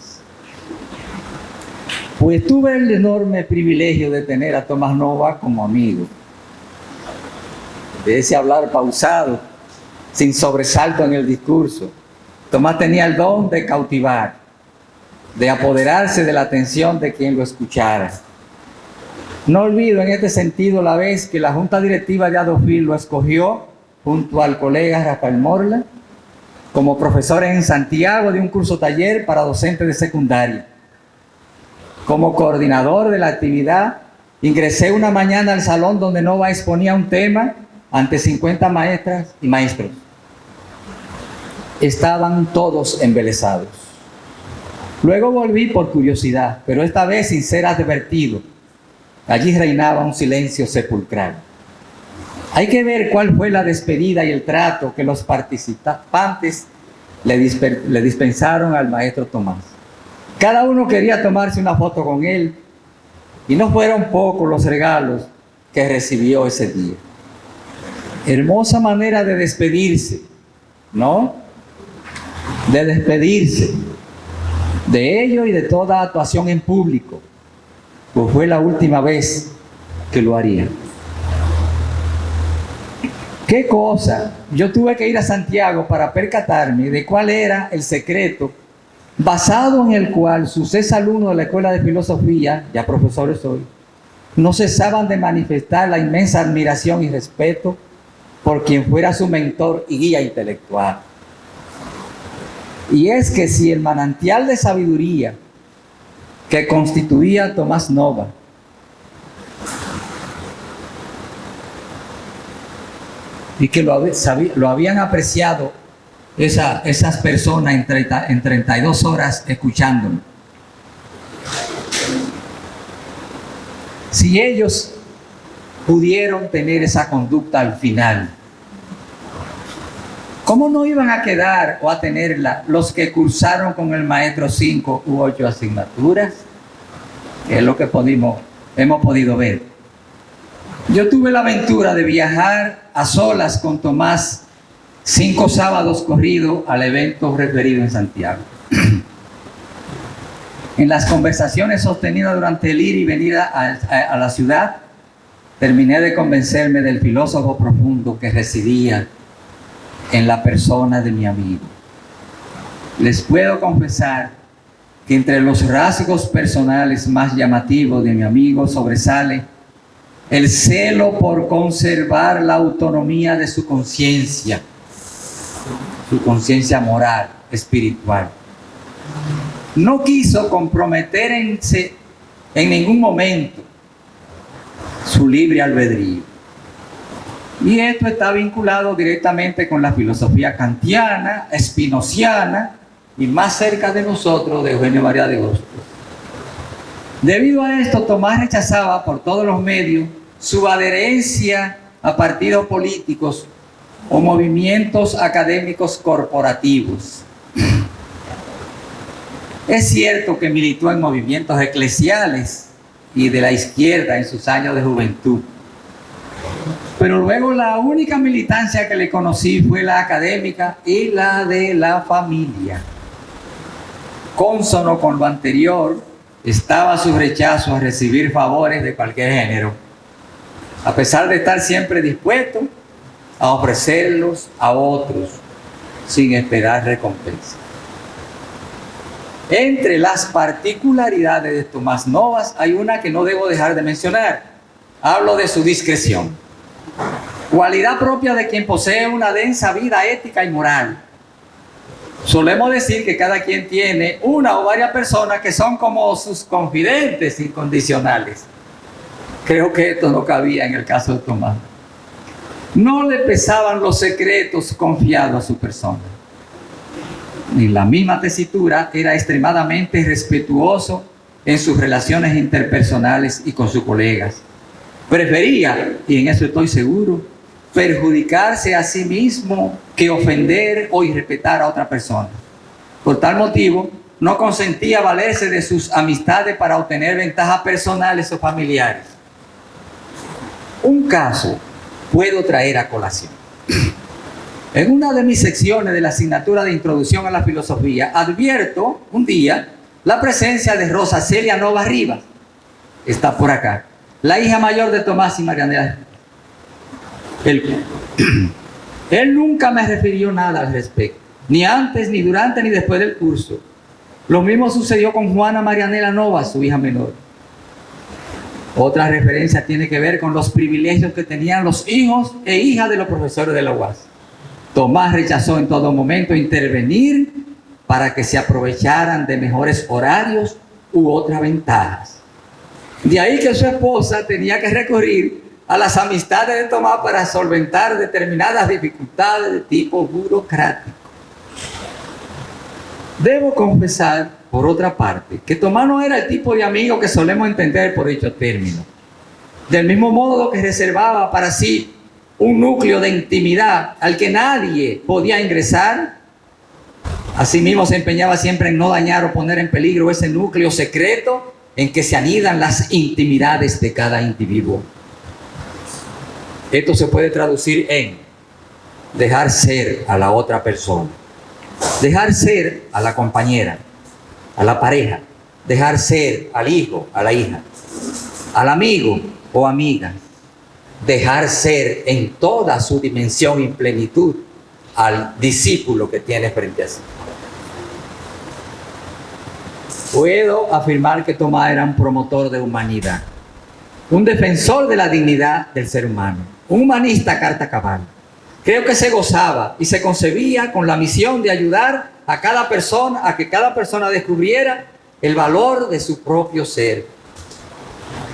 Pues tuve el enorme privilegio de tener a Tomás Nova como amigo. De ese hablar pausado, sin sobresalto en el discurso. Tomás tenía el don de cautivar, de apoderarse de la atención de quien lo escuchara. No olvido en este sentido la vez que la Junta Directiva de Adofil lo escogió junto al colega Rafael Morla como profesor en Santiago de un curso taller para docentes de secundaria. Como coordinador de la actividad, ingresé una mañana al salón donde Nova exponía un tema ante 50 maestras y maestros. Estaban todos embelesados. Luego volví por curiosidad, pero esta vez sin ser advertido. Allí reinaba un silencio sepulcral. Hay que ver cuál fue la despedida y el trato que los participantes le dispensaron al maestro Tomás. Cada uno quería tomarse una foto con él y no fueron pocos los regalos que recibió ese día. Hermosa manera de despedirse, ¿no? De despedirse de ello y de toda actuación en público, pues fue la última vez que lo haría. ¿Qué cosa? Yo tuve que ir a Santiago para percatarme de cuál era el secreto basado en el cual sus exalumnos de la Escuela de Filosofía, ya profesores hoy, no cesaban de manifestar la inmensa admiración y respeto por quien fuera su mentor y guía intelectual. Y es que si el manantial de sabiduría que constituía Tomás Nova y que lo habían apreciado esas personas en 32 horas escuchándolo, si ellos pudieron tener esa conducta al final, ¿cómo no iban a quedar o a tenerla los que cursaron con el maestro 5 u 8 asignaturas? Que es lo que hemos podido ver. Yo tuve la aventura de viajar a solas con Tomás 5 sábados corridos al evento referido en Santiago. En las conversaciones sostenidas durante el ir y venir a la ciudad, terminé de convencerme del filósofo profundo que residía en la persona de mi amigo. Les puedo confesar que entre los rasgos personales más llamativos de mi amigo sobresale el celo por conservar la autonomía de su conciencia moral, espiritual. No quiso comprometerse en ningún momento su libre albedrío. Y esto está vinculado directamente con la filosofía kantiana, espinociana y más cerca de nosotros de Eugenio María de Hostos. Debido a esto, Tomás rechazaba por todos los medios su adherencia a partidos políticos o movimientos académicos corporativos. Es cierto que militó en movimientos eclesiales y de la izquierda en sus años de juventud. Pero luego la única militancia que le conocí fue la académica y la de la familia. Cónsono con lo anterior estaba su rechazo a recibir favores de cualquier género, a pesar de estar siempre dispuesto a ofrecerlos a otros sin esperar recompensa. Entre las particularidades de Tomás Novas hay una que no debo dejar de mencionar. Hablo de su discreción, cualidad propia de quien posee una densa vida ética y moral. Solemos decir que cada quien tiene una o varias personas que son como sus confidentes incondicionales. Creo que esto no cabía en el caso de Tomás. No le pesaban los secretos confiados a su persona. En la misma tesitura era extremadamente respetuoso en sus relaciones interpersonales y con sus colegas. Prefería, y en eso estoy seguro, perjudicarse a sí mismo que ofender o irrespetar a otra persona. Por tal motivo, no consentía valerse de sus amistades para obtener ventajas personales o familiares. Un caso puedo traer a colación. En una de mis secciones de la asignatura de Introducción a la Filosofía, advierto un día la presencia de Rosa Celia Novas Rivas. Está por acá. La hija mayor de Tomás y Marianela. Él nunca me refirió nada al respecto, ni antes, ni durante, ni después del curso. Lo mismo sucedió con Juana Marianela Novas, su hija menor. Otra referencia tiene que ver con los privilegios que tenían los hijos e hijas de los profesores de la UAS. Tomás rechazó en todo momento intervenir para que se aprovecharan de mejores horarios u otras ventajas. De ahí que su esposa tenía que recurrir a las amistades de Tomás para solventar determinadas dificultades de tipo burocrático. Debo confesar, por otra parte, que Tomás no era el tipo de amigo que solemos entender por dicho término. Del mismo modo que reservaba para sí un núcleo de intimidad al que nadie podía ingresar, asimismo se empeñaba siempre en no dañar o poner en peligro ese núcleo secreto en que se anidan las intimidades de cada individuo. Esto se puede traducir en dejar ser a la otra persona, dejar ser a la compañera, a la pareja, dejar ser al hijo, a la hija, al amigo o amiga, dejar ser en toda su dimensión y plenitud al discípulo que tiene frente a sí. Puedo afirmar que Tomás era un promotor de humanidad, un defensor de la dignidad del ser humano, un humanista a carta cabal. Creo que se gozaba y se concebía con la misión de ayudar a cada persona, a que cada persona descubriera el valor de su propio ser,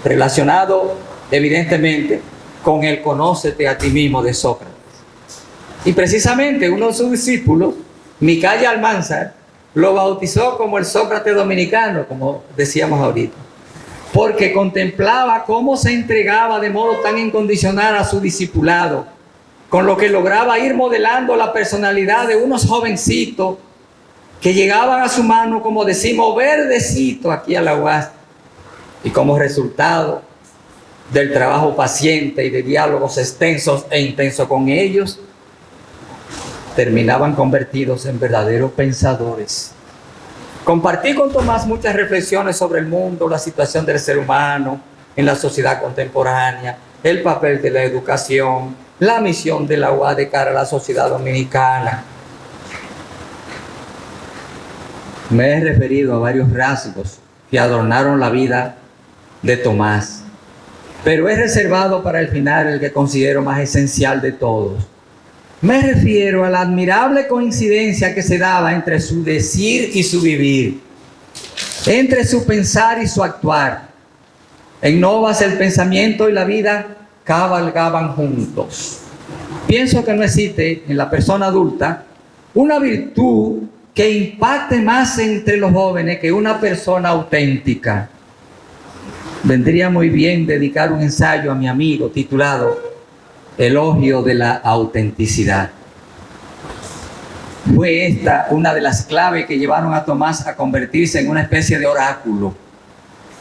relacionado evidentemente con el conócete a ti mismo de Sócrates. Y precisamente uno de sus discípulos, Micaia Almanzar, lo bautizó como el Sócrates dominicano, como decíamos ahorita, porque contemplaba cómo se entregaba de modo tan incondicional a su discipulado, con lo que lograba ir modelando la personalidad de unos jovencitos que llegaban a su mano, como decimos, verdecito aquí a la UAS, y como resultado del trabajo paciente y de diálogos extensos e intensos con ellos, terminaban convertidos en verdaderos pensadores. Compartí con Tomás muchas reflexiones sobre el mundo, la situación del ser humano en la sociedad contemporánea, el papel de la educación, la misión de la UAS de cara a la sociedad dominicana. Me he referido a varios rasgos que adornaron la vida de Tomás, pero he reservado para el final el que considero más esencial de todos. Me refiero a la admirable coincidencia que se daba entre su decir y su vivir, entre su pensar y su actuar. En Novas el pensamiento y la vida cabalgaban juntos. Pienso que no existe en la persona adulta una virtud que impacte más entre los jóvenes que una persona auténtica. Vendría muy bien dedicar un ensayo a mi amigo titulado Elogio de la autenticidad. Fue esta una de las claves que llevaron a Tomás a convertirse en una especie de oráculo.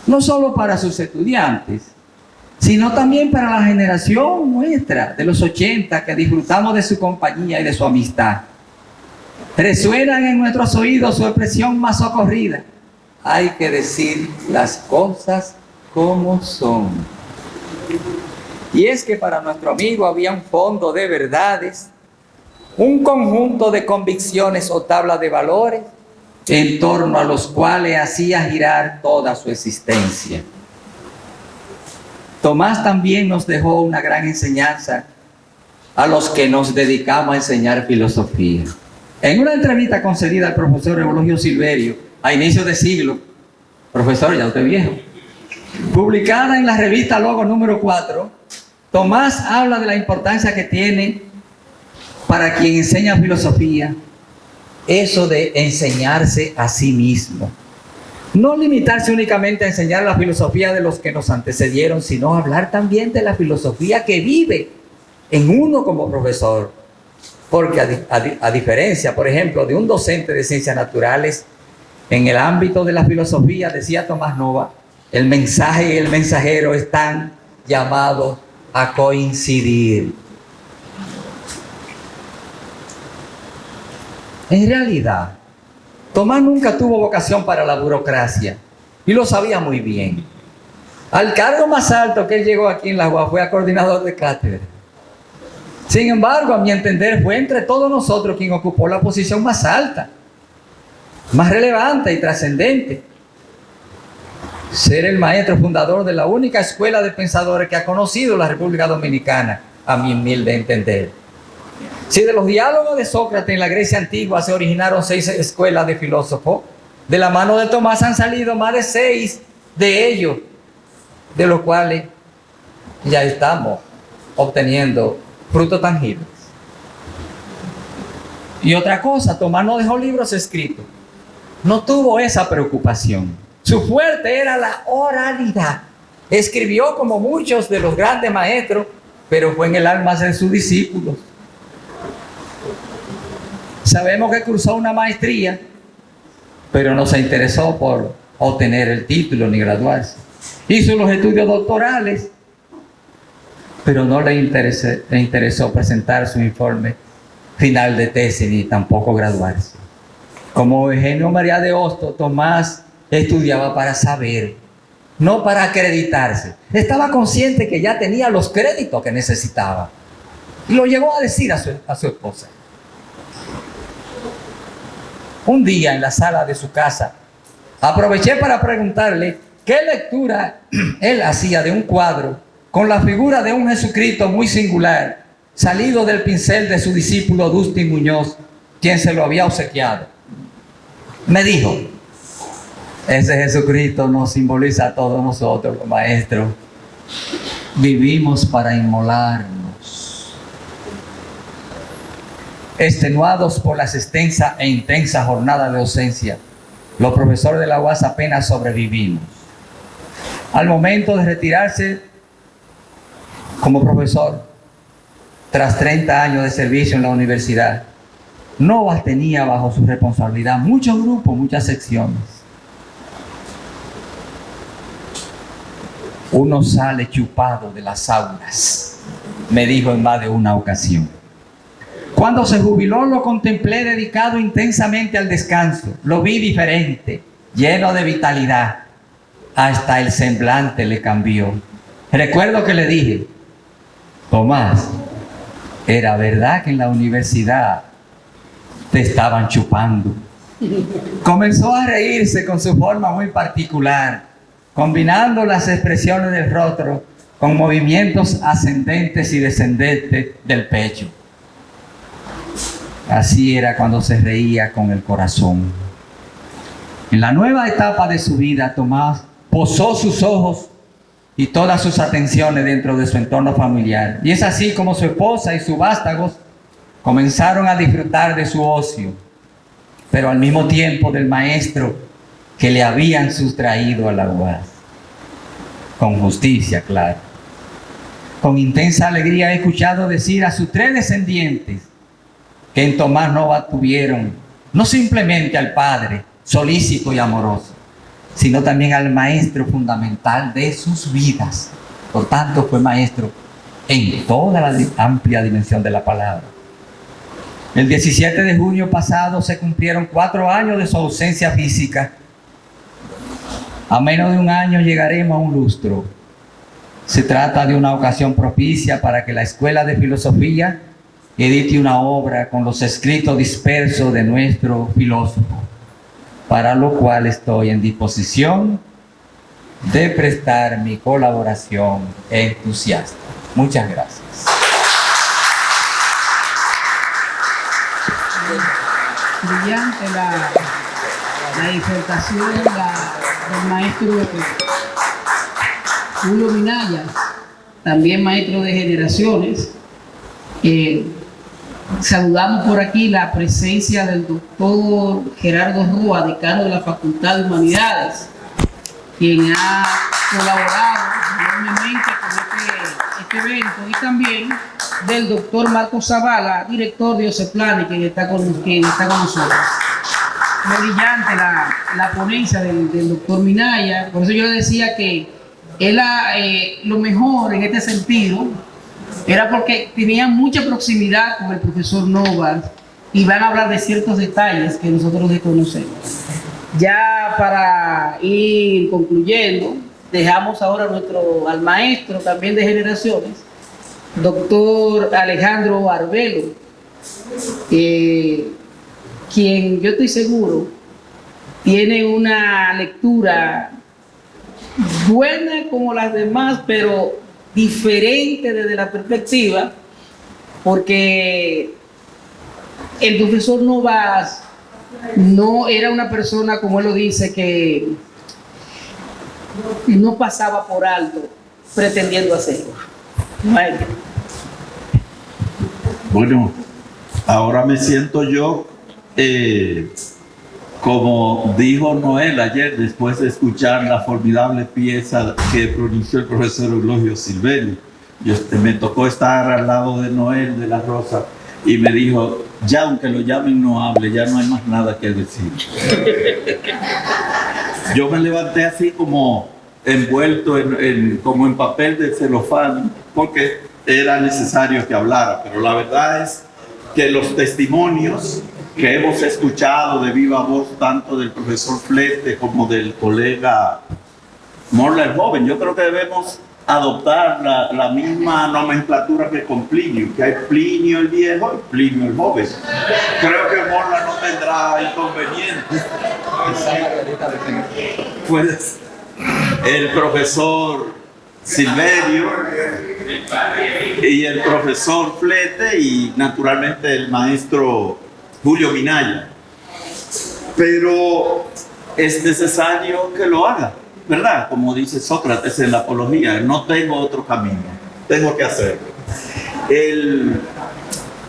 no solo para sus estudiantes, sino también para la generación nuestra de los 80 que disfrutamos de su compañía y de su amistad. Resuenan en nuestros oídos su expresión más socorrida: hay que decir las cosas como son. Y es que para nuestro amigo había un fondo de verdades, un conjunto de convicciones o tablas de valores en torno a los cuales hacía girar toda su existencia. Tomás también nos dejó una gran enseñanza a los que nos dedicamos a enseñar filosofía. En una entrevista concedida al profesor Eulogio Silverio a inicios de siglo, profesor, ya usted viejo, publicada en la revista Logo número 4, Tomás habla de la importancia que tiene para quien enseña filosofía eso de enseñarse a sí mismo. No limitarse únicamente a enseñar la filosofía de los que nos antecedieron, sino hablar también de la filosofía que vive en uno como profesor. Porque a diferencia, por ejemplo, de un docente de ciencias naturales, en el ámbito de la filosofía, decía Tomás Nova, el mensaje y el mensajero están llamados a coincidir. En realidad, Tomás nunca tuvo vocación para la burocracia y lo sabía muy bien. Al cargo más alto que él llegó aquí en la UAS fue a coordinador de cátedra. Sin embargo, a mi entender, fue entre todos nosotros quien ocupó la posición más alta, más relevante y trascendente. Ser el maestro fundador de la única escuela de pensadores que ha conocido la República Dominicana, a mi humilde entender. Si de los diálogos de Sócrates en la Grecia antigua se originaron 6 escuelas de filósofos, de la mano de Tomás han salido más de 6 de ellos, de los cuales ya estamos obteniendo frutos tangibles. Y otra cosa, Tomás no dejó libros escritos, no tuvo esa preocupación. Su fuerte era la oralidad. Escribió como muchos de los grandes maestros, pero fue en el alma de sus discípulos. Sabemos que cursó una maestría, pero no se interesó por obtener el título ni graduarse. Hizo los estudios doctorales, pero no le interesó presentar su informe final de tesis ni tampoco graduarse. Como Eugenio María de Hostos, Tomás estudiaba para saber, no para acreditarse. Estaba consciente que ya tenía los créditos que necesitaba. Y lo llegó a decir a su esposa. Un día en la sala de su casa, aproveché para preguntarle qué lectura él hacía de un cuadro con la figura de un Jesucristo muy singular, salido del pincel de su discípulo Dustin Muñoz, quien se lo había obsequiado. Me dijo: ese Jesucristo nos simboliza a todos nosotros, maestro. Vivimos para inmolarnos. Extenuados por las extensas e intensas jornadas de docencia, los profesores de la UAS apenas sobrevivimos. Al momento de retirarse como profesor, tras 30 años de servicio en la universidad, Novas tenía bajo su responsabilidad muchos grupos, muchas secciones. Uno sale chupado de las aulas, me dijo en más de una ocasión. Cuando se jubiló lo contemplé dedicado intensamente al descanso. Lo vi diferente, lleno de vitalidad. Hasta el semblante le cambió. Recuerdo que le dije: Tomás, ¿era verdad que en la universidad te estaban chupando? Comenzó a reírse con su forma muy particular, combinando las expresiones del rostro con movimientos ascendentes y descendentes del pecho. Así era cuando se reía con el corazón. En la nueva etapa de su vida, Tomás posó sus ojos y todas sus atenciones dentro de su entorno familiar. Y es así como su esposa y sus vástagos comenzaron a disfrutar de su ocio, pero al mismo tiempo del maestro que le habían sustraído a la UAS. Con justicia, claro. Con intensa alegría he escuchado decir a sus 3 descendientes que en Tomás Nova tuvieron no simplemente al padre solícito y amoroso, sino también al maestro fundamental de sus vidas. Por tanto, fue maestro en toda la amplia dimensión de la palabra. El 17 de junio pasado se cumplieron 4 años de su ausencia física. A menos de un año llegaremos a un lustro. Se trata de una ocasión propicia para que la Escuela de Filosofía edite una obra con los escritos dispersos de nuestro filósofo, para lo cual estoy en disposición de prestar mi colaboración entusiasta. Muchas gracias. Brillante la disertación del maestro Julio Minaya, también maestro de generaciones. Saludamos por aquí la presencia del doctor Gerardo Roa, decano de la Facultad de Humanidades, quien ha colaborado enormemente con este evento, y también del doctor Marco Zavala, director de Oceplane, quien está con nosotros. Muy brillante la ponencia del doctor Minaya. Por eso yo le decía que él, lo mejor en este sentido era porque tenía mucha proximidad con el profesor Novas y van a hablar de ciertos detalles que nosotros desconocemos. Ya para ir concluyendo, dejamos ahora al maestro también de generaciones, doctor Alejandro Arbelo, quien yo estoy seguro tiene una lectura buena como las demás, pero diferente desde la perspectiva, porque el profesor Novas no era una persona, como él lo dice, que no pasaba por alto pretendiendo hacerlo. Bueno, ahora me siento yo, como dijo Noel ayer, después de escuchar la formidable pieza que pronunció el profesor Eulogio Silverio. Me tocó estar al lado de Noel de la Rosa y me dijo, ya aunque lo llamen no hable, ya no hay más nada que decir. Yo me levanté así como envuelto como en papel de celofán, porque era necesario que hablara, pero la verdad es que los testimonios que hemos escuchado de viva voz, tanto del profesor Flete como del colega Morla el joven, yo creo que debemos adoptar la misma nomenclatura que con Plinio, que hay Plinio el viejo y Plinio el joven. Creo que Morla no tendrá inconvenientes. Pues el profesor Silverio y el profesor Flete y naturalmente el maestro Julio Minaya. Pero es necesario que lo haga, ¿verdad? Como dice Sócrates en la Apología, no tengo otro camino, tengo que hacerlo.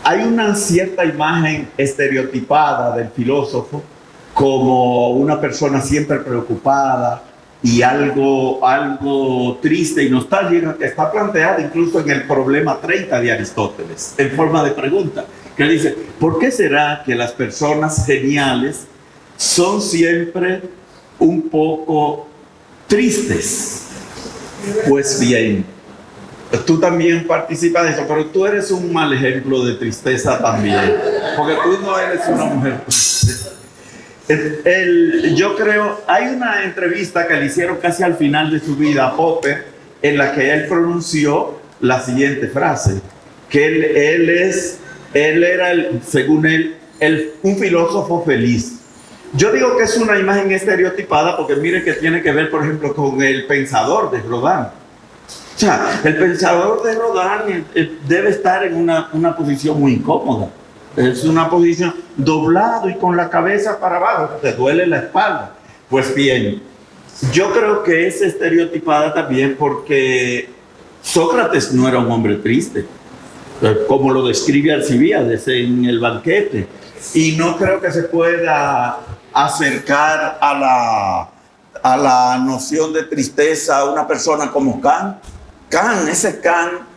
Hay una cierta imagen estereotipada del filósofo como una persona siempre preocupada y algo triste y nostálgica, que está planteada incluso en el problema 30 de Aristóteles, en forma de pregunta, que dice, ¿por qué será que las personas geniales son siempre un poco tristes? Pues bien, tú también participas de eso, pero tú eres un mal ejemplo de tristeza también, porque tú no eres una mujer triste. Yo creo, hay una entrevista que le hicieron casi al final de su vida a Popper, en la que él pronunció la siguiente frase, que él era, según él, un filósofo feliz. Yo digo que es una imagen estereotipada porque mire que tiene que ver, por ejemplo, con el pensador de Rodin. O sea, el pensador de Rodin debe estar en una posición muy incómoda. Es una posición doblado y con la cabeza para abajo, te duele la espalda. Pues bien, yo creo que es estereotipada también porque Sócrates no era un hombre triste, como lo describe Alcibíades en El banquete, y no creo que se pueda acercar a la noción de tristeza a una persona como Kant. Ese Kant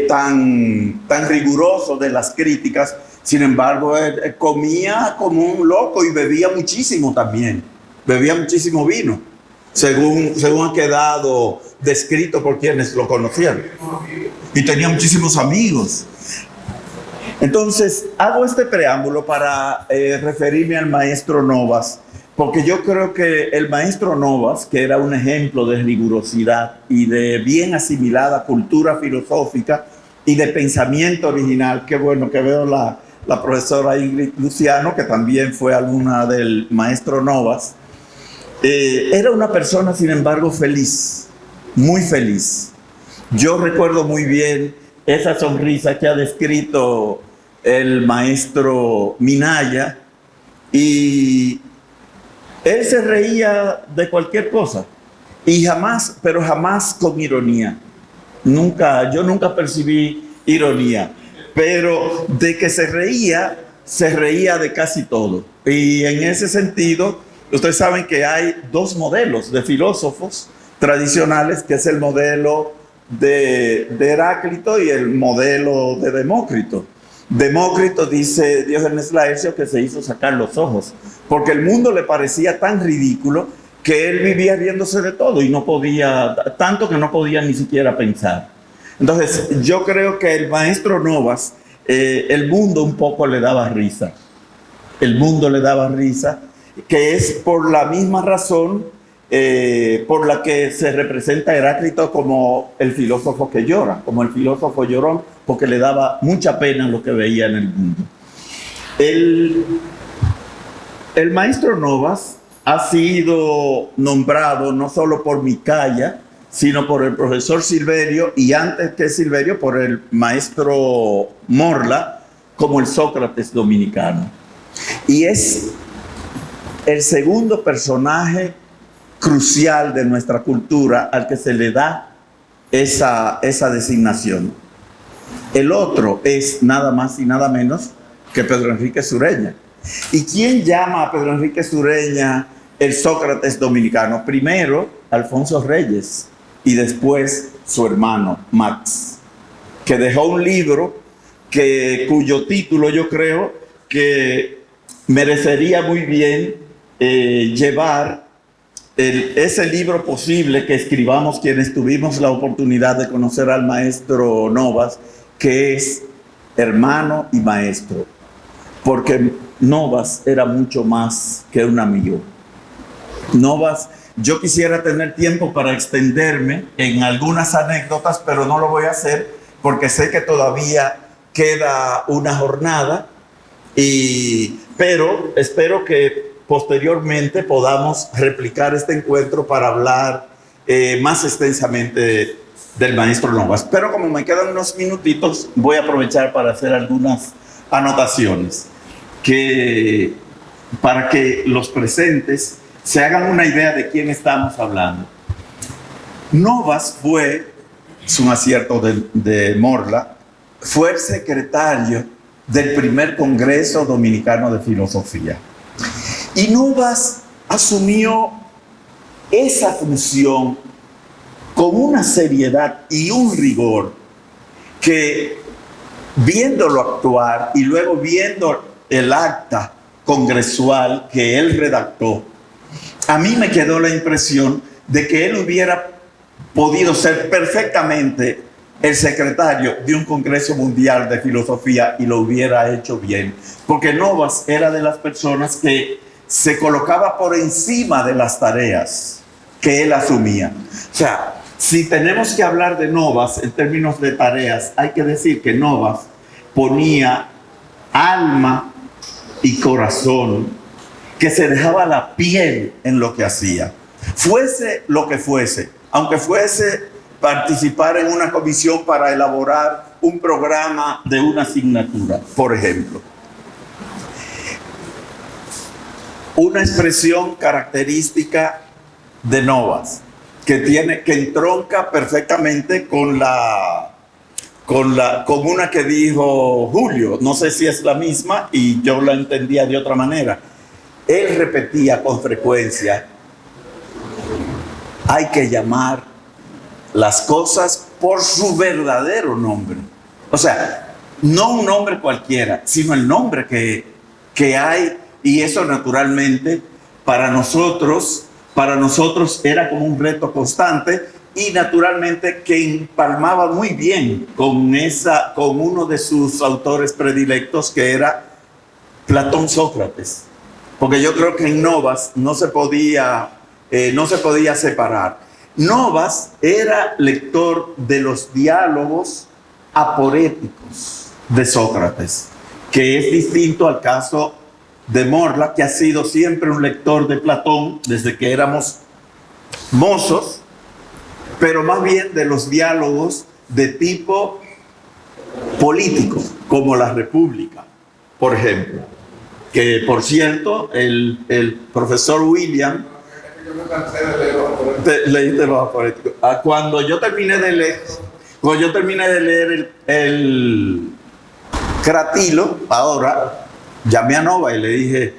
tan riguroso de las críticas, sin embargo, comía como un loco y bebía muchísimo también. bebía muchísimo vino, según ha quedado descrito por quienes lo conocían. Y tenía muchísimos amigos. Entonces, hago este preámbulo para referirme al maestro Novas, porque yo creo que el maestro Novas, que era un ejemplo de rigurosidad y de bien asimilada cultura filosófica y de pensamiento original, qué bueno que veo la profesora Ingrid Luciano, que también fue alumna del maestro Novas, era una persona, sin embargo, feliz, muy feliz. Yo recuerdo muy bien esa sonrisa que ha descrito el maestro Minaya, y él se reía de cualquier cosa, y jamás, pero jamás con ironía. Yo nunca percibí ironía, pero de que se reía de casi todo. Y en ese sentido, ustedes saben que hay dos modelos de filósofos tradicionales, que es el modelo de Heráclito y el modelo de Demócrito. Demócrito, dice Diógenes Laercio, que se hizo sacar los ojos, porque el mundo le parecía tan ridículo que él vivía riéndose de todo y no podía, tanto que no podía ni siquiera pensar. Entonces, yo creo que el maestro Novas, el mundo un poco le daba risa. El mundo le daba risa, que es por la misma razón por la que se representa a Heráclito como el filósofo que llora, como el filósofo llorón, porque le daba mucha pena lo que veía en el mundo. El maestro Novas ha sido nombrado no solo por Micaya, sino por el profesor Silverio, y antes que Silverio por el maestro Morla, como el Sócrates dominicano. Y es el segundo personaje crucial de nuestra cultura al que se le da esa designación. El otro es nada más y nada menos que Pedro Enrique Sureña. ¿Y quién llama a Pedro Enrique Sureña el Sócrates dominicano? Primero, Alfonso Reyes, y después su hermano Max, que dejó un libro cuyo título yo creo que merecería muy bien llevar ese libro posible que escribamos quienes tuvimos la oportunidad de conocer al maestro Novas, que es Hermano y Maestro, porque Novas era mucho más que un amigo. Novas, yo quisiera tener tiempo para extenderme en algunas anécdotas, pero no lo voy a hacer porque sé que todavía queda una jornada, pero espero que posteriormente podamos replicar este encuentro para hablar más extensamente del maestro Novas. Pero como me quedan unos minutitos, voy a aprovechar para hacer algunas anotaciones para que los presentes se hagan una idea de quién estamos hablando. Novas es un acierto de Morla, fue el secretario del primer Congreso Dominicano de Filosofía. Y Novas asumió esa función con una seriedad y un rigor que, viéndolo actuar y luego viendo el acta congresual que él redactó, a mí me quedó la impresión de que él hubiera podido ser perfectamente el secretario de un Congreso Mundial de Filosofía y lo hubiera hecho bien, porque Novas era de las personas que se colocaba por encima de las tareas que él asumía. O sea, si tenemos que hablar de Novas en términos de tareas, hay que decir que Novas ponía alma y corazón, que se dejaba la piel en lo que hacía. Fuese lo que fuese, aunque fuese participar en una comisión para elaborar un programa de una asignatura, por ejemplo. Una expresión característica de Novas que entronca perfectamente con una que dijo Julio, no sé si es la misma y yo la entendía de otra manera. Él repetía con frecuencia: hay que llamar las cosas por su verdadero nombre. O sea, no un nombre cualquiera, sino el nombre que hay. Y eso naturalmente para nosotros era como un reto constante y naturalmente que empalmaba muy bien con uno de sus autores predilectos, que era Platón Sócrates. Porque yo creo que en Novas no se podía separar. Novas era lector de los diálogos aporéticos de Sócrates, que es distinto al caso de Morla, que ha sido siempre un lector de Platón desde que éramos mozos, pero más bien de los diálogos de tipo político, como la República, por ejemplo. Que, por cierto, el profesor William... Leíste los aporéticos. Cuando yo terminé de leer el Cratilo, ahora llamé a Nova y le dije,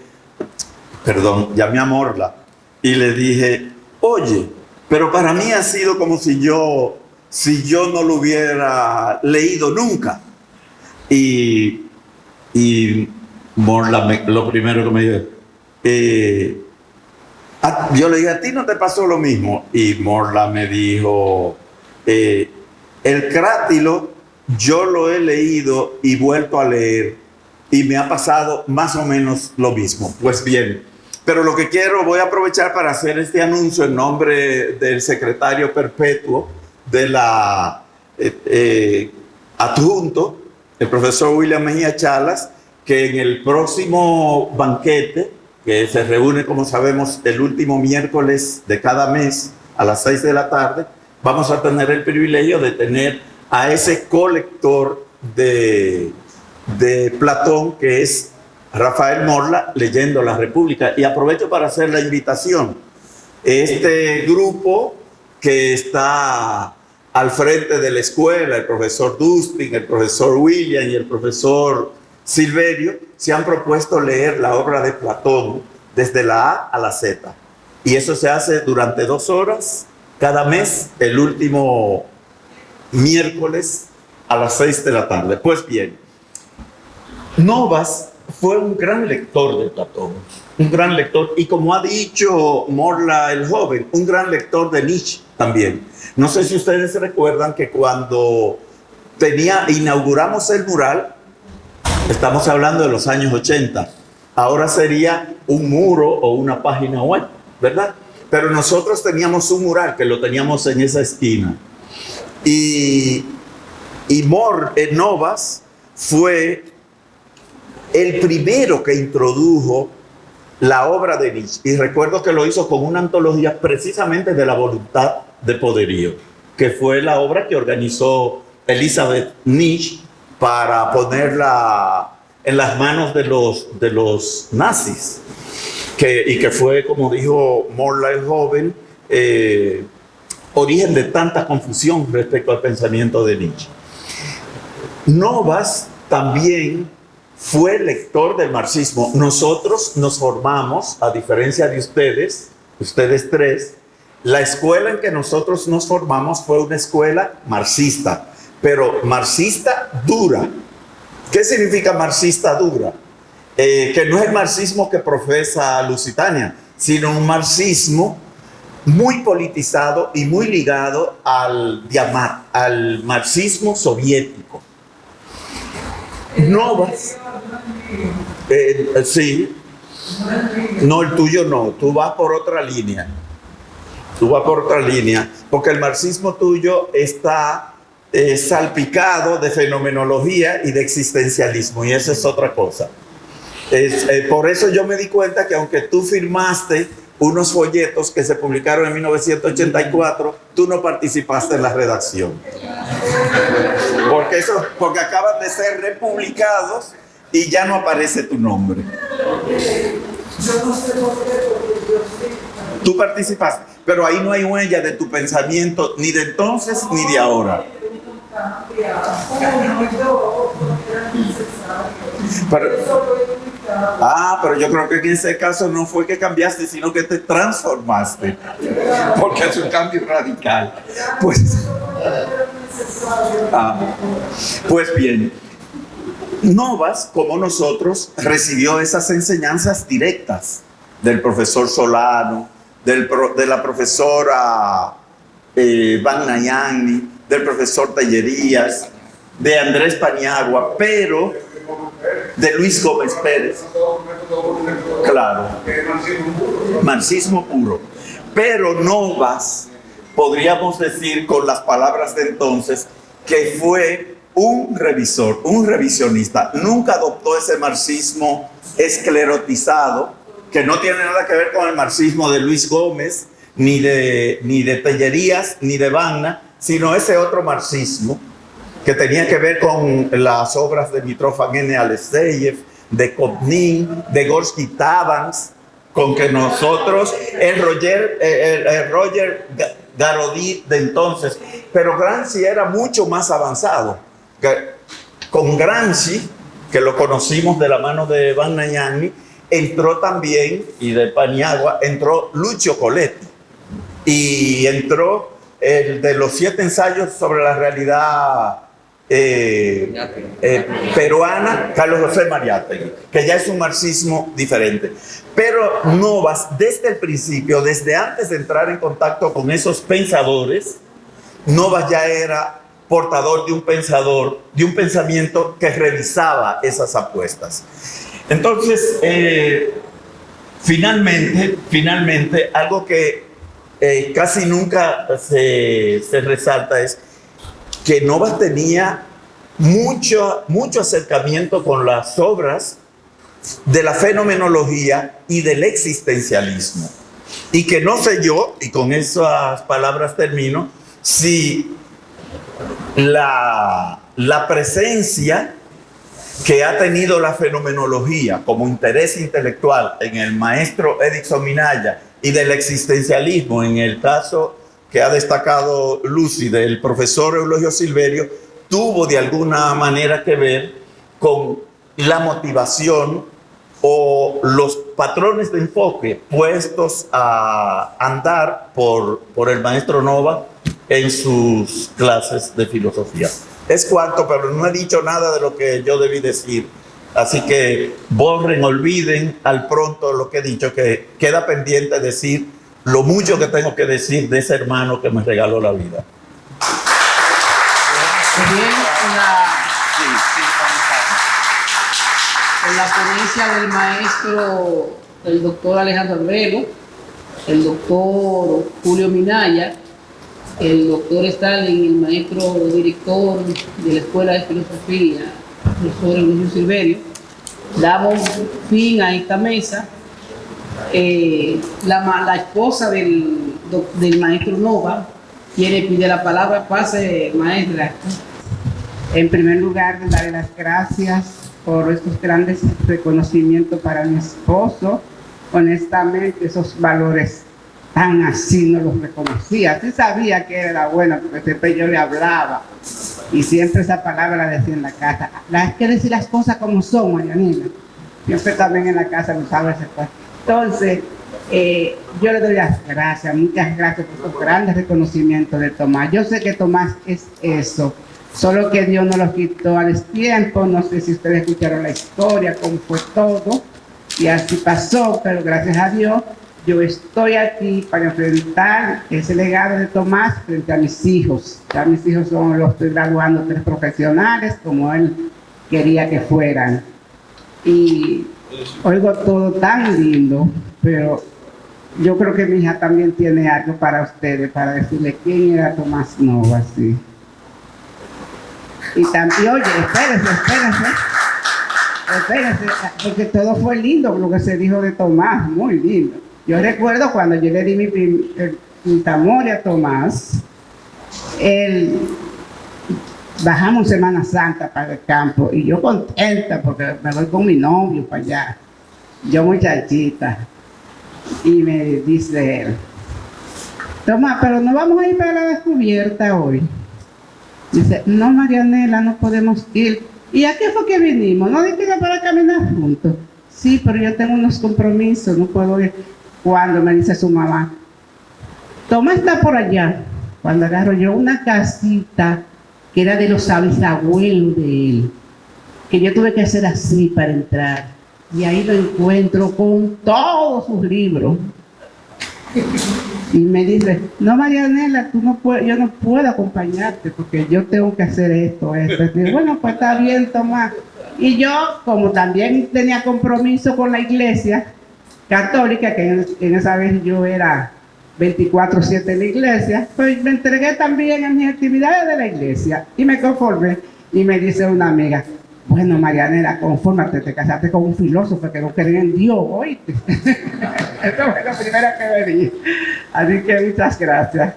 llamé a Morla y le dije, oye, pero para mí ha sido como si yo no lo hubiera leído nunca. Y Morla, lo primero que me dijo, yo le dije, ¿a ti no te pasó lo mismo? Y Morla me dijo, el Crátilo yo lo he leído y vuelto a leer y me ha pasado más o menos lo mismo. Pues bien, pero lo que voy a aprovechar para hacer este anuncio en nombre del secretario perpetuo de la adjunto, el profesor William Mejía Chalas, que en el próximo banquete, que se reúne, como sabemos, el último miércoles de cada mes a las 6 de la tarde, vamos a tener el privilegio de tener a ese colector de Platón, que es Rafael Morla, leyendo La República. Y aprovecho para hacer la invitación. Este grupo que está al frente de la escuela, el profesor Dustin, el profesor William y el profesor Silverio, se han propuesto leer la obra de Platón desde la A a la Z. Y eso se hace durante 2 horas cada mes, el último miércoles a las 6 de la tarde. Pues bien, Novas fue un gran lector de Platón, un gran lector, y como ha dicho Morla el joven, un gran lector de Nietzsche también. No sé si ustedes recuerdan que cuando inauguramos el mural, estamos hablando de los años 80, ahora sería un muro o una página web, ¿verdad? Pero nosotros teníamos un mural que lo teníamos en esa esquina. Y Novas fue el primero que introdujo la obra de Nietzsche. Y recuerdo que lo hizo con una antología precisamente de la voluntad de poderío, que fue la obra que organizó Elizabeth Nietzsche para ponerla en las manos de los nazis. Y que fue, como dijo Morla el joven, origen de tanta confusión respecto al pensamiento de Nietzsche. Novas también fue lector del marxismo. Nosotros nos formamos, a diferencia de ustedes tres, la escuela en que nosotros nos formamos fue una escuela marxista, pero marxista dura. ¿Qué significa marxista dura? Que no es el marxismo que profesa Lusitania, sino un marxismo muy politizado y muy ligado al marxismo soviético. Novas, sí, no, el tuyo no, tú vas por otra línea, porque el marxismo tuyo está salpicado de fenomenología y de existencialismo, y eso es otra cosa. Por eso yo me di cuenta que aunque tú firmaste unos folletos que se publicaron en 1984, tú no participaste en la redacción. Porque acaban de ser republicados y ya no aparece tu nombre. Tú participaste, pero ahí no hay huella de tu pensamiento, ni de entonces ni de ahora. Pero yo creo que en ese caso no fue que cambiaste, sino que te transformaste, porque es un cambio radical. Pues bien, Novas, como nosotros, recibió esas enseñanzas directas del profesor Solano, de la profesora Bagnayani, del profesor Tellerías, de Andrés Paniagua, pero de Luis Gómez Pérez. Claro, marxismo puro. Pero Novas, podríamos decir con las palabras de entonces, que fue un revisor, un revisionista. Nunca adoptó ese marxismo esclerotizado, que no tiene nada que ver con el marxismo de Luis Gómez, ni de Tellerías, ni de Bagna, sino ese otro marxismo que tenía que ver con las obras de Mitrofan N. Alexeyev, de Kopnin, de Gorsky Tabans, con que nosotros, el Roger Garodí de entonces, pero Gramsci era mucho más avanzado. Con Gramsci, que lo conocimos de la mano de Bagnayani, entró también, y de Paniagua, entró Lucio Coletti, y entró el de los 7 ensayos sobre la realidad peruana, Carlos José Mariátegui, que ya es un marxismo diferente. Pero Novas, desde el principio, desde antes de entrar en contacto con esos pensadores, Novas ya era portador de un pensamiento que revisaba esas apuestas. Entonces, finalmente, algo que casi nunca se resalta es que Novas tenía mucho acercamiento con las obras de la fenomenología y del existencialismo. Y que no sé yo, y con esas palabras termino, si la presencia que ha tenido la fenomenología como interés intelectual en el maestro Edixson Minaya y del existencialismo en el caso que ha destacado Lucy del profesor Eulogio Silverio, tuvo de alguna manera que ver con la motivación o los patrones de enfoque puestos a andar por el maestro Nova en sus clases de filosofía. Es cuanto, pero no he dicho nada de lo que yo debí decir. Así que borren, olviden al pronto lo que he dicho, que queda pendiente decir lo mucho que tengo que decir de ese hermano que me regaló la vida. Bien, en la ponencia del maestro, el doctor Alejandro Arbelo, el doctor Julio Minaya, el doctor Stalin, el maestro director de la Escuela de Filosofía, el profesor Eulogio Silverio, damos fin a esta mesa. La esposa del maestro Nova pide la palabra. Pase, maestra. En primer lugar, darle las gracias por estos grandes reconocimientos para mi esposo. Honestamente, esos valores tan así no los reconocía. Sí sabía que era bueno, porque siempre yo le hablaba y siempre esa palabra la decía en la casa. Hay que decir las cosas como son, Marianina. Siempre también en la casa lo sabe esa cosa. Entonces, yo le doy las gracias, muchas gracias por estos grandes reconocimientos de Tomás. Yo sé que Tomás es eso, solo que Dios no lo quitó al tiempo. No sé si ustedes escucharon la historia, cómo fue todo, y así pasó, pero gracias a Dios yo estoy aquí para enfrentar ese legado de Tomás frente a mis hijos. Ya mis hijos los estoy graduando 3 profesionales, como él quería que fueran. Y oigo todo tan lindo, pero yo creo que mi hija también tiene algo para ustedes, para decirle quién era Tomás Nova, sí. Y también, oye, espérense, porque todo fue lindo lo que se dijo de Tomás, muy lindo. Yo recuerdo cuando yo le di mi tamoria a Tomás, bajamos Semana Santa para el campo y yo contenta porque me voy con mi novio para allá, yo muchachita, y me dice él: Tomás, pero no vamos a ir para la descubierta hoy. Dice: no, Marianela, no podemos ir. ¿Y a qué fue que vinimos? No dijimos para caminar juntos. Sí, pero yo tengo unos compromisos, no puedo ir. Cuando me dice su mamá: Tomás está por allá. Cuando agarro yo una casita que era de los bisabuelos de él, que yo tuve que hacer así para entrar. y ahí lo encuentro con todos sus libros. Y me dice, no, Marianela, tú no puedes, yo no puedo acompañarte porque yo tengo que hacer esto. Y digo, bueno, pues está bien, Tomás. Y yo, como también tenía compromiso con la iglesia católica, que en esa vez yo era 24/7 en la iglesia, pues me entregué también a mis actividades de la iglesia y me conformé. Y me dice una amiga, bueno, Marianela, confórmate, te casaste con un filósofo que no cree en Dios, ¿oíste? Esto fue lo primero que me di. Así que muchas gracias.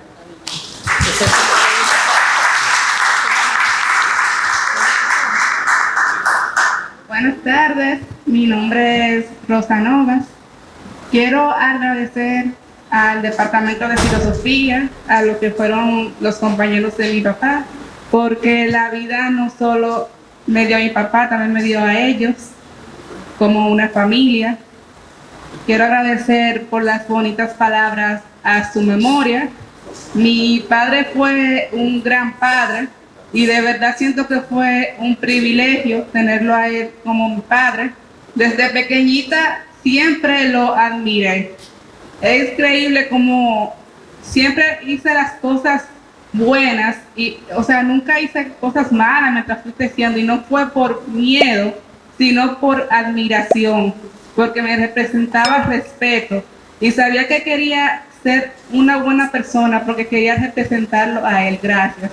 Buenas tardes, mi nombre es Rosa Novas. Quiero agradecer al Departamento de Filosofía, a lo que fueron los compañeros de mi papá, porque la vida no solo me dio a mi papá, también me dio a ellos, como una familia. Quiero agradecer por las bonitas palabras a su memoria. Mi padre fue un gran padre y de verdad siento que fue un privilegio tenerlo a él como mi padre. Desde pequeñita siempre lo admiré. Es increíble como siempre hice las cosas buenas y, o sea, nunca hice cosas malas mientras fui creciendo y no fue por miedo, sino por admiración, porque me representaba respeto y sabía que quería ser una buena persona porque quería representarlo a él. Gracias.